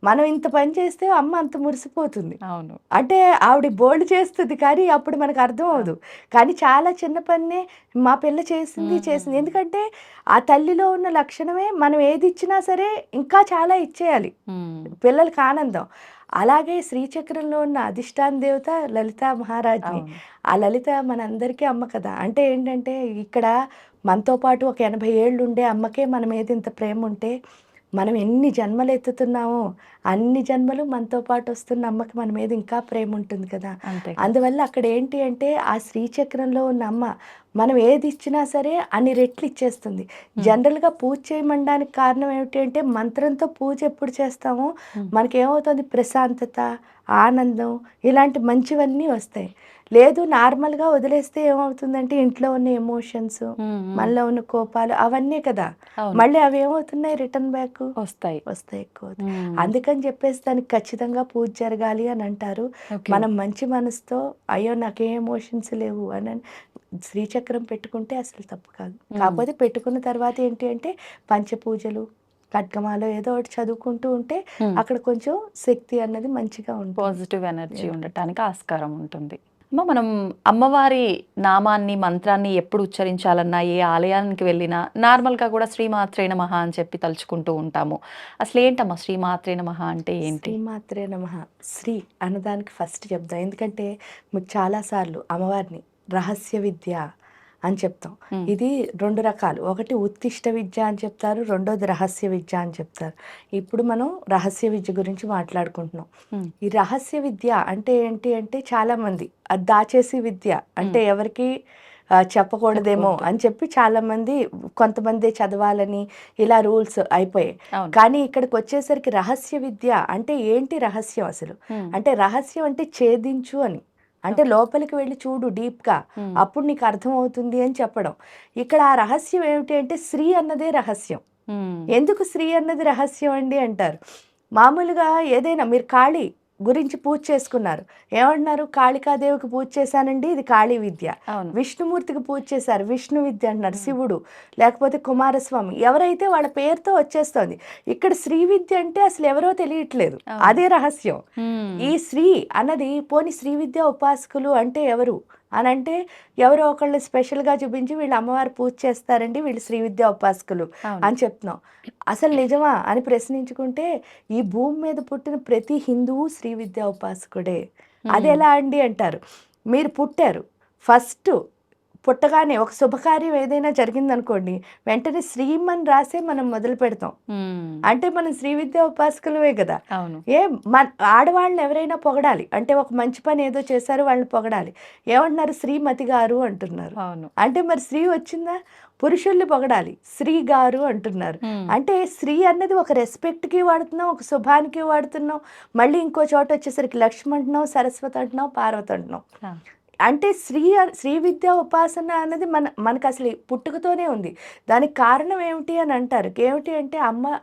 మనం ఇంత పని చేస్తే అమ్మ అంత మురిసిపోతుంది. అవును. అంటే ఆవిడ బోల్డ్ చేస్తుంది కానీ అప్పుడు మనకు అర్థం అవ్వదు. కానీ చాలా చిన్న పనినే మా పిల్ల చేసింది చేసింది. ఎందుకంటే ఆ తల్లిలో ఉన్న లక్షణమే మనం ఏది ఇచ్చినా సరే ఇంకా చాలా ఇచ్చేయాలి పిల్లలకి ఆనందం. అలాగే శ్రీచక్రంలో ఉన్న అధిష్టాన దేవత లలితా మహారాజ్ని. అవును. ఆ లలిత మనందరికీ అమ్మ కదా. అంటే ఏంటంటే ఇక్కడ మనతో పాటు ఒక 80 ఏళ్ళు ఉండే అమ్మకే మన మీద ఇంత ప్రేమ ఉంటే మనం ఎన్ని జన్మలు ఎత్తుతున్నామో అన్ని జన్మలు మనతో పాటు వస్తున్న అమ్మకి మన మీద ఇంకా ప్రేమ ఉంటుంది కదా. అంతే. అందువల్ల అక్కడ ఏంటి అంటే ఆ శ్రీచక్రంలో ఉన్న అమ్మ మనం ఏది ఇచ్చినా సరే అన్ని రెట్లు ఇచ్చేస్తుంది. జనరల్గా పూజ చేయమనడానికి కారణం ఏమిటి అంటే మంత్రంతో పూజ ఎప్పుడు చేస్తామో మనకేమవుతుంది, ప్రశాంతత, ఆనందం, ఇలాంటి మంచివన్నీ వస్తాయి. లేదు నార్మల్గా వదిలేస్తే ఏమవుతుందంటే ఇంట్లో ఉన్న ఎమోషన్స్, మనలో ఉన్న కోపాలు అవన్నీ కదా, అవును. మళ్ళీ అవి ఏమవుతున్నాయి, రిటర్న్ బ్యాక్ వస్తాయి. వస్తాయి ఎక్కువ. అందుకని చెప్పేసి దానికి ఖచ్చితంగా పూజ జరగాలి అని అంటారు. ఓకే. మనం మంచి మనసుతో అయ్యో నాకేం ఎమోషన్స్ లేవు అని శ్రీచక్రం పెట్టుకుంటే అసలు తప్పు కాదు. కాకపోతే పెట్టుకున్న తర్వాత ఏంటి అంటే పంచపూజలు, ఖడ్గమాలో ఏదో ఒకటి చదువుకుంటూ ఉంటే అక్కడ కొంచెం శక్తి అన్నది మంచిగా ఉంటుంది. పాజిటివ్ ఎనర్జీ ఉండటానికి ఆస్కారం ఉంటుంది. అమ్మ, మనం అమ్మవారి నామాన్ని, మంత్రాన్ని ఎప్పుడు ఉచ్చరించాలన్నా, ఏ ఆలయానికి వెళ్ళినా నార్మల్గా కూడా శ్రీమాత్రే నమః అని చెప్పి తలుచుకుంటూ ఉంటాము. అసలు ఏంటమ్మా శ్రీమాత్రే నమః అంటే ఏంటి? శ్రీమాత్రే నమః, శ్రీ అన్నదానికి ఫస్ట్ చెప్దాం. ఎందుకంటే మీకు చాలాసార్లు అమ్మవారిని రహస్య విద్య అని చెప్తాం. ఇది 2 రకాలు. ఒకటి ఉత్తిష్ట విద్య అని చెప్తారు, రెండోది రహస్య విద్య అని చెప్తారు. ఇప్పుడు మనం రహస్య విద్య గురించి మాట్లాడుకుంటున్నాం. ఈ రహస్య విద్య అంటే ఏంటి అంటే చాలామంది అది దాచేసి విద్య అంటే ఎవరికి చెప్పకూడదేమో అని చెప్పి చాలామంది కొంతమంది చదవాలని ఇలా రూల్స్ అయిపోయాయి. కానీ ఇక్కడికి వచ్చేసరికి రహస్య విద్య అంటే ఏంటి రహస్యం అసలు అంటే రహస్యం అంటే ఛేదించు అని, అంటే లోపలికి వెళ్ళి చూడు డీప్గా, అప్పుడు నీకు అర్థమవుతుంది అని చెప్పడం. ఇక్కడ ఆ రహస్యం ఏమిటి అంటే శ్రీ అన్నదే రహస్యం. ఎందుకు శ్రీ అన్నది రహస్యం అండి అంటారు. మామూలుగా ఏదైనా మీరు కాళీ గురించి పూజ చేసుకున్నారు, ఏమంటున్నారు, కాళికాదేవికి పూజ చేశానండి, ఇది కాళీ విద్య. విష్ణుమూర్తికి పూజ చేశారు, విష్ణు విద్య అంటున్నారు. శివుడు లేకపోతే కుమారస్వామి ఎవరైతే వాళ్ళ పేరుతో వచ్చేస్తుంది. ఇక్కడ శ్రీ విద్య అంటే అసలు ఎవరో తెలియట్లేదు, అదే రహస్యం. ఈ శ్రీ అన్నది పోని శ్రీ విద్య ఉపాసకులు అంటే ఎవరు అని అంటే ఎవరో ఒకళ్ళు స్పెషల్గా చూపించి వీళ్ళు అమ్మవారు పూజ చేస్తారండి, వీళ్ళు శ్రీ విద్యా ఉపాసకులు అని చెప్తున్నాం. అసలు నిజమా అని ప్రశ్నించుకుంటే ఈ భూమి మీద పుట్టిన ప్రతి హిందువు శ్రీ విద్యా ఉపాసకుడే. అది ఎలా అండి అంటారు. మీరు పుట్టారు, ఫస్ట్ పుట్టగానే ఒక శుభకార్యం ఏదైనా జరిగిందనుకోండి, వెంటనే శ్రీమన్ రాసే మనం మొదలు పెడతాం. అంటే మనం శ్రీ విద్యా ఉపాసకులమే కదా. మన ఆడవాళ్ళని ఎవరైనా పొగడాలి అంటే ఒక మంచి పని ఏదో చేశారు వాళ్ళని పొగడాలి, ఏమంటున్నారు, శ్రీమతి గారు అంటున్నారు. అంటే మరి శ్రీ వచ్చిందా, పురుషుల్ని పొగడాలి, శ్రీ గారు అంటున్నారు. అంటే శ్రీ అన్నది ఒక రెస్పెక్ట్కి వాడుతున్నాం, ఒక శుభానికి వాడుతున్నాం. మళ్ళీ ఇంకో చోట వచ్చేసరికి లక్ష్మి అంటున్నాం, సరస్వతి అంటున్నాం, పార్వతి అంటున్నాం. అంటే శ్రీ విద్యా ఉపాసన అనేది మనకు అసలు పుట్టుకతోనే ఉంది. దానికి కారణం ఏమిటి అని అంటారు. ఏమిటి అంటే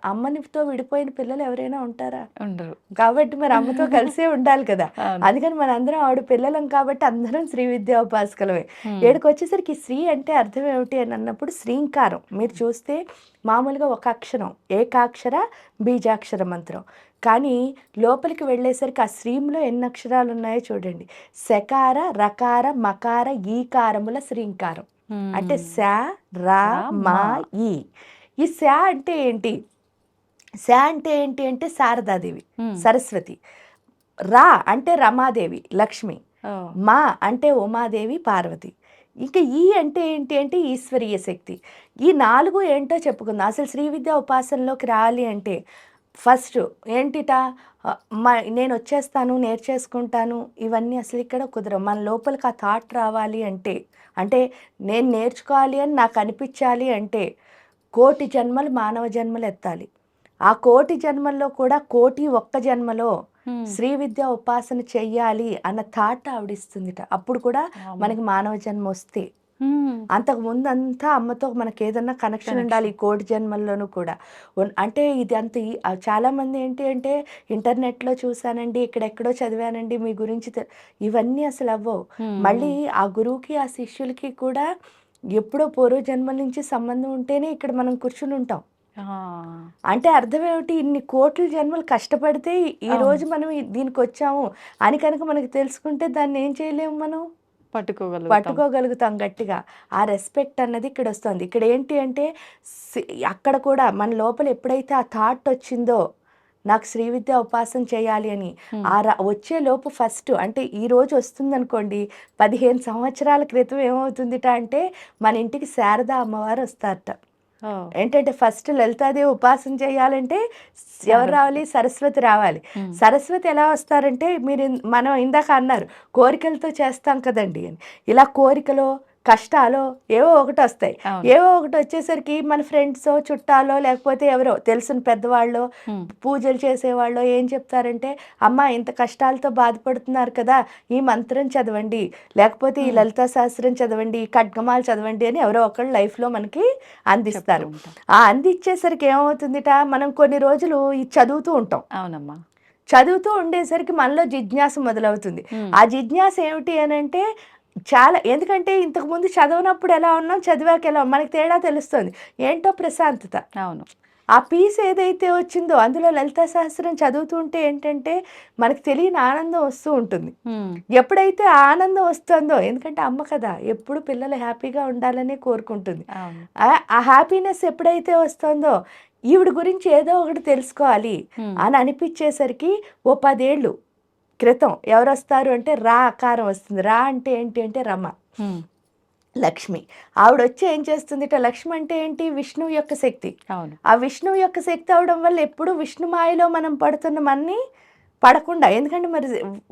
అమ్మనితో విడిపోయిన పిల్లలు ఎవరైనా ఉంటారా? ఉండరు. కాబట్టి మరి అమ్మతో కలిసే ఉండాలి కదా. అందుకని మనందరం ఆవిడ పిల్లలం కాబట్టి అందరం శ్రీ విద్యా ఉపాసకులమే. ఏడుకు వచ్చేసరికి శ్రీ అంటే అర్థం ఏమిటి అని అన్నప్పుడు శ్రీంకారం. మీరు చూస్తే మామూలుగా ఒక అక్షరం ఏకాక్షర బీజాక్షర మంత్రం, కానీ లోపలికి వెళ్ళేసరికి ఆ శ్రీంలో ఎన్ని అక్షరాలు ఉన్నాయో చూడండి. శకార రకార మకార ఈకారముల శ్రీంకారం. అంటే శ రా మా ఈ. ఈ శ అంటే ఏంటి, శ అంటే ఏంటి అంటే శారదాదేవి సరస్వతి, రా అంటే రమాదేవి లక్ష్మి, మా అంటే ఉమాదేవి పార్వతి, ఇంకా ఈ అంటే ఏంటి అంటే ఈశ్వరీయ శక్తి. ఈ 4 ఏంటో చెప్పుకుందాం. అసలు శ్రీ విద్యా ఉపాసనలోకి రావాలి అంటే ఫస్ట్ ఏంటిట, నేను వచ్చేస్తాను నేర్చేసుకుంటాను ఇవన్నీ అసలు ఇక్కడ కుదరవు. మన లోపలికి ఆ థాట్ రావాలి అంటే, అంటే నేను నేర్చుకోవాలి అని నాకు అనిపించాలి అంటే 1,000,000 జన్మలు మానవ జన్మలు ఎత్తాలి. ఆ 1,000,000 జన్మల్లో కూడా 1,000,001 జన్మలో శ్రీ విద్యా ఉపాసన చెయ్యాలి అన్న థాట్ ఆవిడిస్తుందిట. అప్పుడు కూడా మనకి మానవ జన్మ వస్తే అంతకు ముందు అంతా అమ్మతో మనకి ఏదన్నా కనెక్షన్ ఉండాలి ఈ కోటి జన్మల్లోనూ కూడా. అంటే ఇది అంత చాలా మంది ఏంటి అంటే ఇంటర్నెట్‌లో చూసానండి, ఇక్కడెక్కడో చదివానండి మీ గురించి ఇవన్నీ అసలు అవ్వవు. మళ్ళీ ఆ గురువుకి, ఆ శిష్యులకి కూడా ఎప్పుడో పూర్వ జన్మల నుంచి సంబంధం ఉంటేనే ఇక్కడ మనం కూర్చుని ఉంటాం. అంటే అర్థం ఏమిటి? ఇన్ని కోట్ల జన్మలు కష్టపడితే ఈరోజు మనం దీనికొచ్చాము అని కనుక మనకు తెలుసుకుంటే దాన్ని ఏం చేయలేము మనం? పట్టుకోగలుగుతాం గట్టిగా. ఆ రెస్పెక్ట్ అన్నది ఇక్కడొస్తుంది. ఇక్కడ ఏంటి అంటే అక్కడ కూడా మన లోపల ఎప్పుడైతే ఆ థాట్ వచ్చిందో నాకు శ్రీ విద్య ఉపాసన చేయాలి అని, వచ్చే లోపు ఫస్ట్ అంటే ఈరోజు వస్తుందనుకోండి, 15 సంవత్సరాల క్రితం ఏమవుతుందిట అంటే మన ఇంటికి శారదా అమ్మవారు వస్తారట. ఏంటంటే ఫస్ట్ లలితాదేవి ఉపాసన చేయాలంటే ఎవరు రావాలి? సరస్వతి రావాలి. సరస్వతి ఎలా వస్తారంటే మనం ఇందాక అన్నారు కోరికలతో చేస్తాం కదండి అని. ఇలా కోరికలో కష్టాలు ఏవో ఒకటి వస్తాయి. ఏవో ఒకటి వచ్చేసరికి మన ఫ్రెండ్స్ చుట్టాలో లేకపోతే ఎవరో తెలిసిన పెద్దవాళ్ళు పూజలు చేసేవాళ్ళు ఏం చెప్తారంటే, అమ్మ ఇంత కష్టాలతో బాధపడుతున్నారు కదా, ఈ మంత్రం చదవండి, లేకపోతే ఈ లలితా శాస్త్రం చదవండి, ఈ ఖడ్గమాలు చదవండి అని ఎవరో ఒకళ్ళు లైఫ్లో మనకి అందిస్తారు. ఆ అందించేసరికి ఏమవుతుందిట, మనం కొన్ని రోజులు ఇది చదువుతూ ఉంటాం. అవునమ్మా. చదువుతూ ఉండేసరికి మనలో జిజ్ఞాస మొదలవుతుంది. ఆ జిజ్ఞాస ఏమిటి అని అంటే చాలా, ఎందుకంటే ఇంతకుముందు చదవనప్పుడు ఎలా ఉన్నాం, చదివాక ఎలా మనకి తేడా తెలుస్తుంది. ఏంటో ప్రశాంతత. అవును. ఆ పీస్ ఏదైతే వచ్చిందో అందులో లలితా సహస్రం చదువుతుంటే ఏంటంటే మనకు తెలియని ఆనందం వస్తూ ఉంటుంది. ఎప్పుడైతే ఆనందం వస్తుందో, ఎందుకంటే అమ్మ కదా ఎప్పుడు పిల్లలు హ్యాపీగా ఉండాలని కోరుకుంటుంది. ఆ హ్యాపీనెస్ ఎప్పుడైతే వస్తుందో ఈవిడ గురించి ఏదో ఒకటి తెలుసుకోవాలి అని అనిపించేసరికి ఓ 10 ఏళ్ళు క్రితం ఎవరు వస్తారు అంటే రా ఆకారం వస్తుంది. రా అంటే ఏంటి అంటే రమ, లక్ష్మి. ఆవిడ వచ్చి ఏం చేస్తుంది? లక్ష్మి అంటే ఏంటి? విష్ణువు యొక్క శక్తి. ఆ విష్ణువు యొక్క శక్తి అవడం వల్ల ఎప్పుడు విష్ణు మాయలో మనం పడుతున్నామని పడకుండా, ఎందుకంటే మరి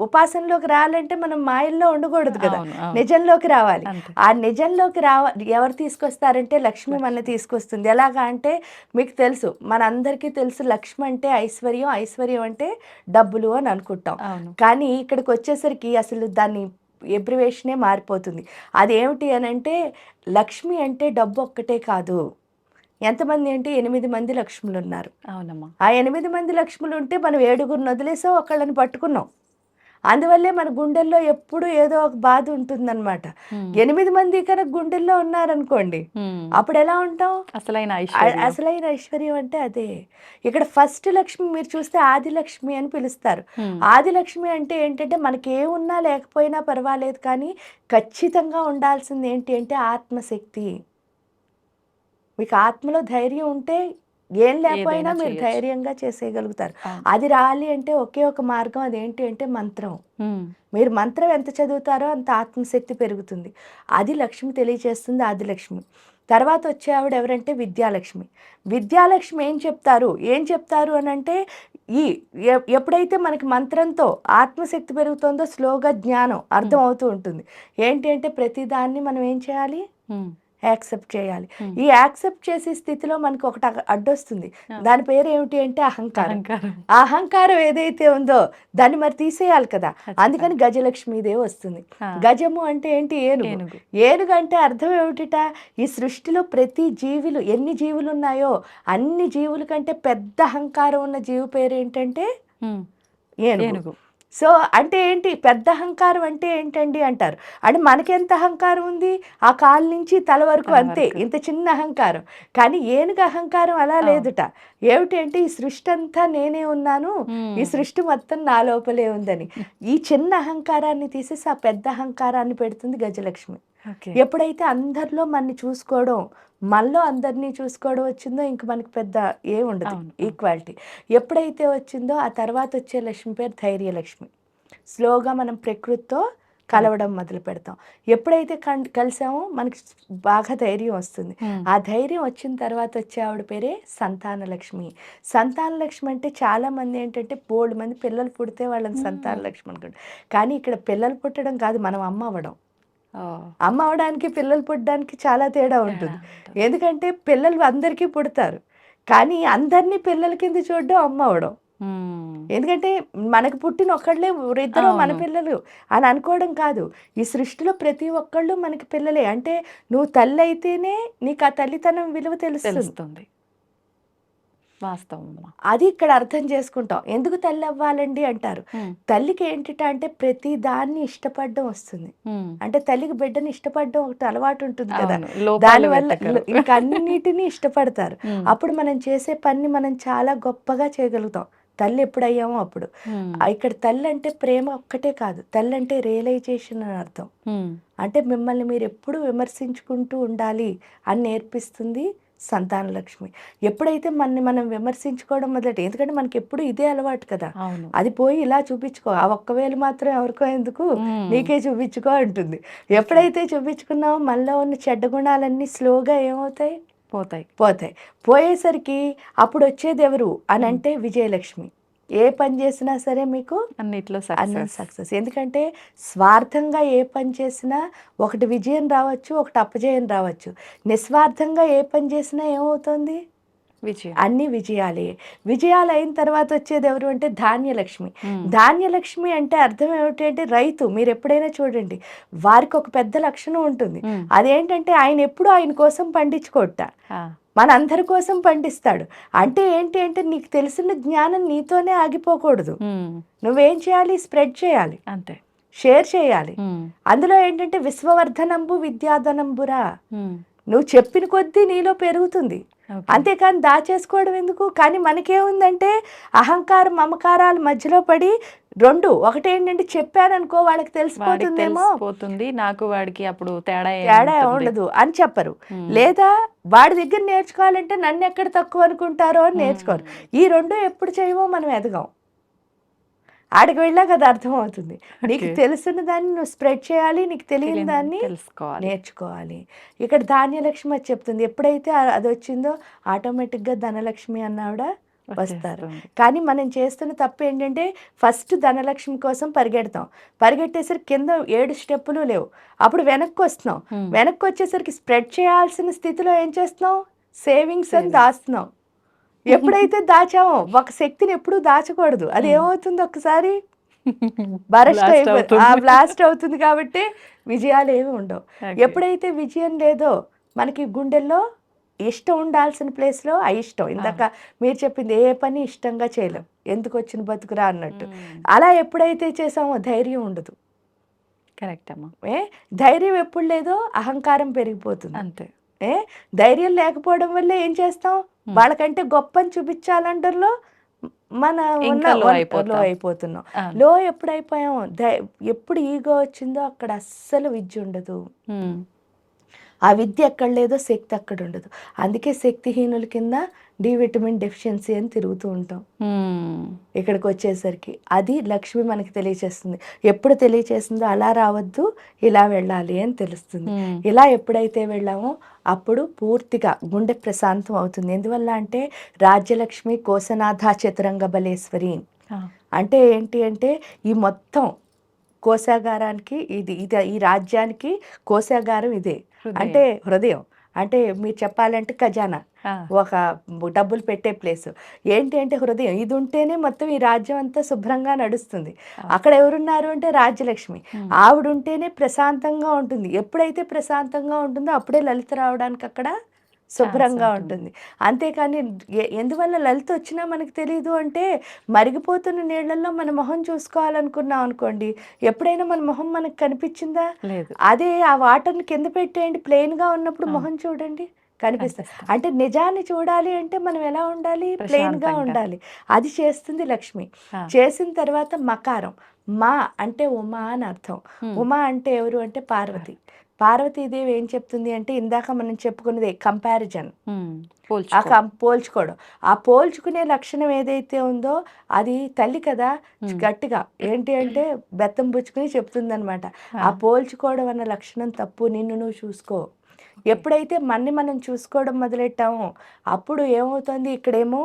ఉపాసనలోకి రావాలంటే మనం మాయల్లో ఉండకూడదు కదా, నిజంలోకి రావాలి. ఆ నిజంలోకి ఎవరు తీసుకొస్తారంటే లక్ష్మి మన తీసుకొస్తుంది. ఎలాగా అంటే మీకు తెలుసు, మనందరికీ తెలుసు లక్ష్మి అంటే ఐశ్వర్యం, ఐశ్వర్యం అంటే డబ్బులు అని అనుకుంటాం. కానీ ఇక్కడికి వచ్చేసరికి అసలు దాన్ని ఎబ్రివేషనే మారిపోతుంది. అదేమిటి అని అంటే లక్ష్మి అంటే డబ్బు ఒక్కటే కాదు. ఎంతమంది అంటే 8 మంది లక్ష్ములు ఉన్నారు. అవునమ్మా. ఆ 8 మంది లక్ష్ములు ఉంటే మనం 7గురిని వదిలేసాం, ఒకళ్ళని పట్టుకున్నాం. అందువల్లే మన గుండెల్లో ఎప్పుడు ఏదో ఒక బాధ ఉంటుందన్నమాట. 8 మంది కనుక గుండెల్లో ఉన్నారనుకోండి, అప్పుడు ఎలా ఉంటాం? అసలైన ఐశ్వర్యం అంటే అదే. ఇక్కడ ఫస్ట్ లక్ష్మి మీరు చూస్తే ఆదిలక్ష్మి అని పిలుస్తారు. ఆదిలక్ష్మి అంటే ఏంటంటే మనకి ఏమున్నా లేకపోయినా పర్వాలేదు, కానీ ఖచ్చితంగా ఉండాల్సింది ఏంటి అంటే ఆత్మశక్తి. మీకు ఆత్మలో ధైర్యం ఉంటే ఏం లేకపోయినా మీరు ధైర్యంగా చేసేయగలుగుతారు. అది రావాలి అంటే ఒకే ఒక మార్గం, అదేంటి అంటే మంత్రం. మీరు మంత్రం ఎంత చదువుతారో అంత ఆత్మశక్తి పెరుగుతుంది. అది లక్ష్మి తెలియచేస్తుంది, ఆదిలక్ష్మి. తర్వాత వచ్చే ఆవిడ ఎవరంటే విద్యాలక్ష్మి. విద్యాలక్ష్మి ఏం చెప్తారు అని అంటే ఎప్పుడైతే మనకి మంత్రంతో ఆత్మశక్తి పెరుగుతుందో స్లోగా జ్ఞానం అర్థం అవుతూ ఉంటుంది. ఏంటి అంటే ప్రతిదాన్ని మనం ఏం చేయాలి? యాక్సెప్ట్ చేయాలి. ఈ యాక్సెప్ట్ చేసే స్థితిలో మనకు ఒకటి అడ్డొస్తుంది. దాని పేరు ఏమిటి అంటే అహంకారం. ఆ అహంకారం ఏదైతే ఉందో దాన్ని మరి తీసేయాలి కదా, అందుకని గజలక్ష్మీదేవి వస్తుంది. గజము అంటే ఏంటి? ఏనుగు. ఏనుగు అంటే అర్థం ఏమిటిట? ఈ సృష్టిలో ప్రతి జీవులు, ఎన్ని జీవులు ఉన్నాయో అన్ని జీవుల కంటే పెద్ద అహంకారం ఉన్న జీవి పేరు ఏంటంటే ఏనుగు. సో అంటే ఏంటి? పెద్ద అహంకారం అంటే ఏంటండి అంటారు. అంటే మనకెంత అహంకారం ఉంది? ఆ కాలు నుంచి తల వరకు అంతే, ఇంత చిన్న అహంకారం. కానీ ఏనుగు అహంకారం అలా లేదుట. ఏమిటి అంటే ఈ సృష్టి అంతా నేనే ఉన్నాను, ఈ సృష్టి మొత్తం నా లోపలే ఉందని. ఈ చిన్న అహంకారాన్ని తీసేసి ఆ పెద్ద అహంకారాన్ని పెడుతుంది గజలక్ష్మి. ఎప్పుడైతే అందరిలో మనని చూసుకోవడం, మనలో అందరినీ చూసుకోవడం వచ్చిందో ఇంక మనకి పెద్ద ఏముండదు, ఈక్వాలిటీ ఎప్పుడైతే వచ్చిందో ఆ తర్వాత వచ్చే లక్ష్మి పేరు ధైర్యలక్ష్మి. స్లోగా మనం ప్రకృతితో కలవడం మొదలు పెడతాం. ఎప్పుడైతే కలిసామో మనకి బాగా ధైర్యం వస్తుంది. ఆ ధైర్యం వచ్చిన తర్వాత వచ్చే ఆవిడ పేరే సంతానలక్ష్మి. సంతానలక్ష్మి అంటే చాలా మంది ఏంటంటే బోల్డ్ మంది పిల్లలు పుడితే వాళ్ళని సంతానలక్ష్మి అనుకుంటారు. కానీ ఇక్కడ పిల్లలు పుట్టడం కాదు, మనం అమ్మ అవ్వడం. అమ్మ అవడానికి పిల్లలు పుట్టడానికి చాలా తేడా ఉంటుంది. ఎందుకంటే పిల్లలు అందరికీ పుడతారు, కానీ అందరినీ పిల్లల కింద చూడడం అమ్మ అవడం. ఎందుకంటే మనకు పుట్టిన ఒక్కళ్ళే ఇద్దరు మన అవును. పిల్లలు అని అనుకోవడం కాదు. ఈ సృష్టిలో ప్రతి ఒక్కళ్ళు మనకి పిల్లలే. అంటే నువ్వు తల్లి అయితేనే నీకు ఆ తల్లితనం విలువ తెలుస్తుంది. తెలుస్తుంది. వాస్తవం అమ్మా. అది ఇక్కడ అర్థం చేసుకుంటాం. ఎందుకు తల్లి అవ్వాలండి అంటారు. తల్లికి ఏంటిట అంటే ప్రతి దాన్ని ఇష్టపడడం వస్తుంది. అంటే తల్లికి బిడ్డని ఇష్టపడడం ఒకటి అలవాటు ఉంటుంది కదా. అవును. లోపాలు దానివల్ల వెతకరు. ఇంకా అన్నిటినీ ఇష్టపడతారు. అప్పుడు మనం చేసే పని మనం చాలా గొప్పగా చేయగలుగుతాం. తల్లి ఎప్పుడయ్యామో అప్పుడు. ఇక్కడ తల్లి అంటే ప్రేమ ఒక్కటే కాదు. తల్లి అంటే రియలైజేషన్ అని అర్థం. అంటే మిమ్మల్ని మీరు ఎప్పుడు విమర్శించుకుంటూ ఉండాలి అని నేర్పిస్తుంది సంతాన లక్ష్మి. ఎప్పుడైతే మనని మనం విమర్శించుకోవడం మొదలెట్టి, ఎందుకంటే మనకి ఎప్పుడు ఇదే అలవాటు కదా. అవును. అది పోయి ఇలా చూపించుకో, ఆ ఒక్క వేలు మాత్రం ఎవరికో ఎందుకు, నీకే చూపించుకో అంటుంది. ఎప్పుడైతే చూపించుకున్నామో మనలో ఉన్న చెడ్డ గుణాలన్నీ స్లోగా ఏమవుతాయి, పోతాయి. పోయేసరికి అప్పుడు వచ్చేది ఎవరు అని అంటే విజయలక్ష్మి. ఏ పని చేసినా సరే మీకు అన్నిట్లో సక్సెస్. ఎందుకంటే స్వార్థంగా ఏ పని చేసినా ఒకటి విజయం రావచ్చు, ఒకటి అపజయం రావచ్చు. నిస్వార్థంగా ఏ పని చేసినా ఏమవుతుంది, విజయం. అన్ని విజయాలే. విజయాలు అయిన తర్వాత వచ్చేది ఎవరు అంటే ధాన్యలక్ష్మి. ధాన్యలక్ష్మి అంటే అర్థం ఏమిటి అంటే రైతు. మీరు ఎప్పుడైనా చూడండి, వారికి ఒక పెద్ద లక్షణం ఉంటుంది. అదేంటంటే ఆయన ఎప్పుడు ఆయన కోసం పండించుకోట, మనందరి కోసం పండిస్తాడు. అంటే ఏంటి అంటే నీకు తెలిసిన జ్ఞానం నీతోనే ఆగిపోకూడదు. నువ్వేం చేయాలి, స్ప్రెడ్ చేయాలి, అంతే, షేర్ చేయాలి. అందులో ఏంటంటే విశ్వవర్ధనంబు విద్యాధనంబురా. నువ్వు చెప్పిన కొద్దీ నీలో పెరుగుతుంది, అంతేకాని దాచేసుకోవడం ఎందుకు. కానీ మనకేముందంటే అహంకారం మమకారాల మధ్యలో పడి రెండు, ఒకటేంటంటే చెప్పాననుకో వాళ్ళకి తెలిసిపోతుందేమో, నాకు వాడికి అప్పుడు తేడా ఉండదు అని చెప్పరు. లేదా వాడి దగ్గర నేర్చుకోవాలంటే నన్ను ఎక్కడ తక్కువ అనుకుంటారో అని నేర్చుకోరు. ఈ రెండు ఎప్పుడు చేయమో మనం ఎదగాం. ఆడికి వెళ్ళాక అది అర్థమవుతుంది. నీకు తెలిసిన దాన్ని నువ్వు స్ప్రెడ్ చేయాలి, నీకు తెలియని దాన్ని నేర్చుకోవాలి. ఇక్కడ ధాన్యలక్ష్మి అది చెప్తుంది. ఎప్పుడైతే అది వచ్చిందో ఆటోమేటిక్గా ధనలక్ష్మి అన్నావిడ వస్తారు. కానీ మనం చేస్తున్న తప్పు ఏంటంటే ఫస్ట్ ధనలక్ష్మి కోసం పరిగెట్టేసరికి కింద 7 స్టెప్పులు లేవు. అప్పుడు వెనక్కి వస్తున్నాం. వెనక్కి వచ్చేసరికి స్ప్రెడ్ చేయాల్సిన స్థితిలో ఏం చేస్తున్నాం, సేవింగ్స్ అని దాస్తున్నాం. ఎప్పుడైతే దాచామో, ఒక శక్తిని ఎప్పుడు దాచకూడదు. అది ఏమవుతుంది, ఒకసారి బ్లాస్ట్ అవుతుంది. కాబట్టి విజయాలు ఏమి ఉండవు. ఎప్పుడైతే విజయం లేదో మనకి గుండెల్లో ఇష్టం ఉండాల్సిన ప్లేస్లో అయిష్టం. ఇందాక మీరు చెప్పింది, ఏ పని ఇష్టంగా చేయలేం, ఎందుకు వచ్చిన బతుకురా అన్నట్టు. అలా ఎప్పుడైతే చేసామో ధైర్యం ఉండదు. కరెక్ట్ అమ్మా. ధైర్యం ఎప్పుడు లేదో అహంకారం పెరిగిపోతుంది. అంతే. ధైర్యం లేకపోవడం వల్ల ఏం చేస్తాం, వాళ్ళకంటే గొప్పని చూపించాలంటలో మన లో అయిపోతున్నాం. లో ఎప్పుడైపోయాం, ఎప్పుడు ఈగో వచ్చిందో అక్కడ అస్సలు విద్య ఉండదు. ఆ విద్య ఎక్కడ లేదో శక్తి అక్కడ ఉండదు. అందుకే శక్తిహీనుల కింద డి విటమిన్ డెఫిషియన్సీ అని తిరుగుతూ ఉంటాం. ఇక్కడికి వచ్చేసరికి అది లక్ష్మి మనకి తెలియచేస్తుంది. ఎప్పుడు తెలియచేస్తుందో అలా రావద్దు, ఇలా వెళ్ళాలి అని తెలుస్తుంది. ఇలా ఎప్పుడైతే వెళ్ళామో అప్పుడు పూర్తిగా గుండె ప్రశాంతం అవుతుంది. ఎందువల్ల అంటే రాజ్యలక్ష్మి కోశనాథ చతురంగ బలేశ్వరి అంటే ఏంటి అంటే ఈ మొత్తం కోశాగారానికి ఇది ఈ రాజ్యానికి కోశాగారం ఇదే. అంటే హృదయం. అంటే మీరు చెప్పాలంటే ఖజానా, ఒక డబ్బులు పెట్టే ప్లేస్. ఏంటి అంటే హృదయం. ఇది ఉంటేనే మొత్తం ఈ రాజ్యం అంతా శుభ్రంగా నడుస్తుంది. అక్కడ ఎవరున్నారు అంటే రాజ్యలక్ష్మి. ఆవిడ ఉంటేనే ప్రశాంతంగా ఉంటుంది. ఎప్పుడైతే ప్రశాంతంగా ఉంటుందో అప్పుడే లలిత రావడానికి అక్కడ శుభ్రంగా ఉంటుంది. అంతేకాని ఎందువల్ల లలిత వచ్చినా మనకు తెలియదు అంటే, మరిగిపోతున్న నీళ్ళల్లో మన మొహం చూసుకోవాలనుకున్నాం అనుకోండి, ఎప్పుడైనా మన మొహం మనకు కనిపించిందా, అదే ఆ వాటర్ని కింద పెట్టేయండి, ప్లెయిన్గా ఉన్నప్పుడు మొహం చూడండి, కనిపిస్తుంది. అంటే నిజాన్ని చూడాలి అంటే మనం ఎలా ఉండాలి, ప్లెయిన్గా ఉండాలి. అది చేస్తుంది లక్ష్మి. చేసిన తర్వాత మకారం. మా అంటే ఉమా అని అర్థం. ఉమా అంటే ఎవరు అంటే పార్వతి. పార్వతీదేవి ఏం చెప్తుంది అంటే, ఇందాక మనం చెప్పుకున్నదే కంపారిజన్, పోల్చుకోవడం. ఆ పోల్చుకునే లక్షణం ఏదైతే ఉందో అది తల్లి కదా, గట్టిగా ఏంటి అంటే బెత్తం పుచ్చుకుని చెప్తుంది అనమాట. ఆ పోల్చుకోవడం అన్న లక్షణం తప్పు, నిన్ను నువ్వు చూసుకో. ఎప్పుడైతే మనం చూసుకోవడం మొదలెట్టామో అప్పుడు ఏమవుతుంది, ఇక్కడేమో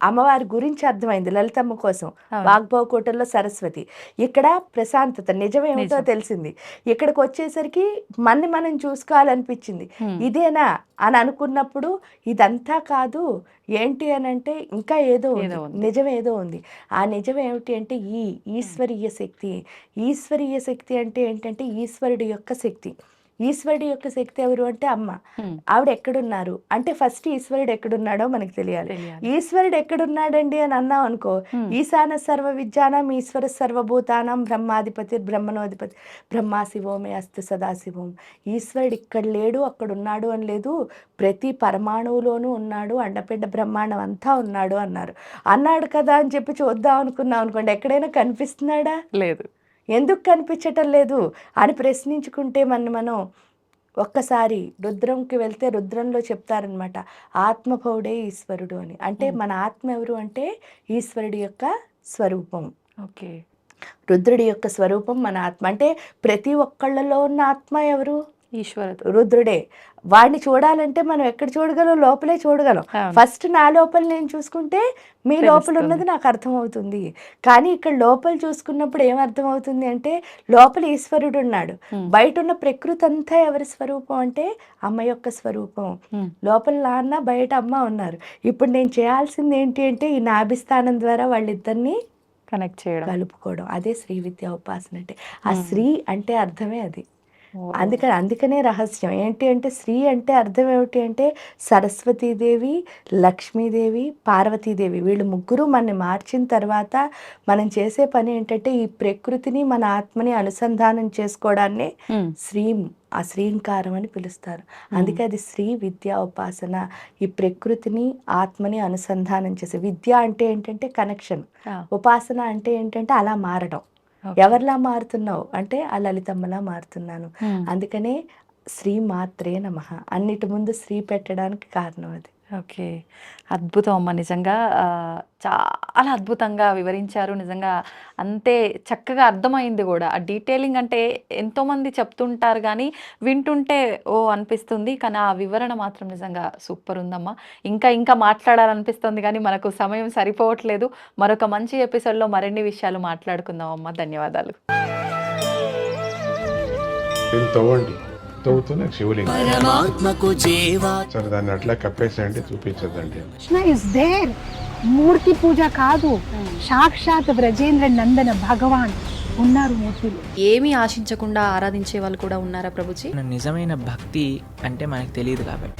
అమ్మవారి గురించి అర్థమైంది లలితమ్మ కోసం. అవును. వాగ్భవకోటల్లో సరస్వతి, ఇక్కడ ప్రశాంతత నిజమేమిటో నిజం. తెలిసింది. ఇక్కడికి వచ్చేసరికి మనం చూసుకోవాలనిపించింది. హ్మ్. ఇదేనా అని అనుకున్నప్పుడు ఇదంతా కాదు, ఏంటి అని అంటే ఇంకా ఏదో ఏదో ఉంది, ఉంది. నిజం ఏదో ఉంది. ఆ నిజం ఏమిటి అంటే ఈశ్వరీయ శక్తి. ఈశ్వరీయ శక్తి అంటే ఏంటంటే ఈశ్వరుడి యొక్క శక్తి. ఈశ్వరుడి యొక్క శక్తి ఎవరు అంటే అమ్మ. హ్మ్. ఆవిడ ఎక్కడున్నారు అంటే ఫస్ట్ ఈశ్వరుడు ఎక్కడున్నాడో మనకు తెలియాలి. తెలియాలి. ఈశ్వరుడు ఎక్కడున్నాడండి అని అన్నాం అనుకో, హ్మ్. ఈశాన సర్వ విద్యానాం ఈశ్వర సర్వభూతానాం బ్రహ్మాధిపతి బ్రహ్మణోధిపతి బ్రహ్మా శివోమే అస్తు సదాశివం. ఈశ్వరుడు ఇక్కడ లేడు అక్కడ ఉన్నాడు అని లేదు, ప్రతి పరమాణువులోనూ ఉన్నాడు, అండపిండ బ్రహ్మాండం అంతా ఉన్నాడు అన్నాడు కదా అని చెప్పి చూద్దాం అనుకున్నాం అనుకోండి, ఎక్కడైనా కనిపిస్తున్నాడా? లేదు. ఎందుకు కనిపించటం లేదు అని ప్రశ్నించుకుంటే మనం ఒక్కసారి రుద్రంకి వెళ్తే రుద్రంలో చెప్తారనమాట, ఆత్మభౌడే ఈశ్వరుడు అని. అంటే మన ఆత్మ ఎవరు అంటే ఈశ్వరుడి యొక్క స్వరూపం. ఓకే. రుద్రుడి యొక్క స్వరూపం మన ఆత్మ. అంటే ప్రతి ఒక్కళ్ళలో ఉన్న ఆత్మ ఎవరు? ఈశ్వరుడు. రుద్రుడే. వాడిని చూడాలంటే మనం ఎక్కడ చూడగలం? లోపలే చూడగలం. అవును. ఫస్ట్ నా లోపల నేను చూసుకుంటే మీ లోపల తెలుస్తుంది. ఉన్నది నాకు అర్థమవుతుంది. కానీ ఇక్కడ లోపల చూసుకున్నప్పుడు ఏం అర్థమవుతుంది అంటే లోపల ఈశ్వరుడు ఉన్నాడు, హ్మ్. బయట ఉన్న ప్రకృతి అంతా ఎవరి స్వరూపం అంటే అమ్మ యొక్క స్వరూపం. హ్మ్. లోపల నాన్న బయట అమ్మ ఉన్నారు. ఇప్పుడు నేను చేయాల్సింది ఏంటి అంటే ఈ నాభిస్థానం ద్వారా వాళ్ళిద్దరిని కనెక్ట్ చేయడం. కలుపుకోవడం. అదే శ్రీ విద్యా ఉపాసన అంటే. ఆ శ్రీ అంటే అర్థమే అది. ఓ. అందుకనే రహస్యం ఏంటి అంటే శ్రీ అంటే అర్థం ఏమిటి అంటే సరస్వతీదేవి, లక్ష్మీదేవి, పార్వతీదేవి వీళ్ళు ముగ్గురు మనని మార్చిన తర్వాత మనం చేసే పని ఏంటంటే ఈ ప్రకృతిని మన ఆత్మని అనుసంధానం చేసుకోవడాన్ని హ్మ్. ఆ శ్రీంకారం అని పిలుస్తారు. అందుకే అది శ్రీ విద్యా ఉపాసన. ఈ ప్రకృతిని ఆత్మని అనుసంధానం చేసే విద్య అంటే ఏంటంటే కనెక్షన్, ఆ. ఉపాసన అంటే ఏంటంటే అలా మారడం. ఓకే. ఎవరిలా మారుతున్నావు అంటే ఆ లలితమ్మలా మారుతున్నాను. హ్మ్. అందుకనే శ్రీ మాత్రే నమః అన్నిటి ముందు శ్రీ పెట్టడానికి కారణం అది. ఓకే. అద్భుతం అమ్మ. నిజంగా చాలా అద్భుతంగా వివరించారు. నిజంగా అంతే చక్కగా అర్థమైంది కూడా. ఆ డీటెయిలింగ్ అంటే ఎంతోమంది చెప్తుంటారు కానీ వింటుంటే ఓ అనిపిస్తుంది. కానీ ఆ వివరణ మాత్రం నిజంగా సూపర్ ఉందమ్మా. ఇంకా మాట్లాడాలనిపిస్తుంది కానీ మనకు సమయం సరిపోవట్లేదు. మరొక మంచి ఎపిసోడ్లో మరిన్ని విషయాలు మాట్లాడుకుందాం అమ్మ. ధన్యవాదాలు. దీన్ని తవ్వండి, తవ్వుతూనే శివలింగం. పరమాత్మకు జీవా సరే దాన్ని అట్లా కప్పేసేయండి, చూపించదండి. Krishna is there. మూర్తి పూజ కాదు, సాక్షాత్ బ్రజేంద్ర నందన భగవాన్ ఉన్నారు మూర్తిలో. ఏమీ ఆశించకుండా ఆరాధించే వాళ్ళు కూడా ఉన్నారా ప్రభుజీ? నిజమైన భక్తి అంటే మనకు తెలియదు కాబట్టి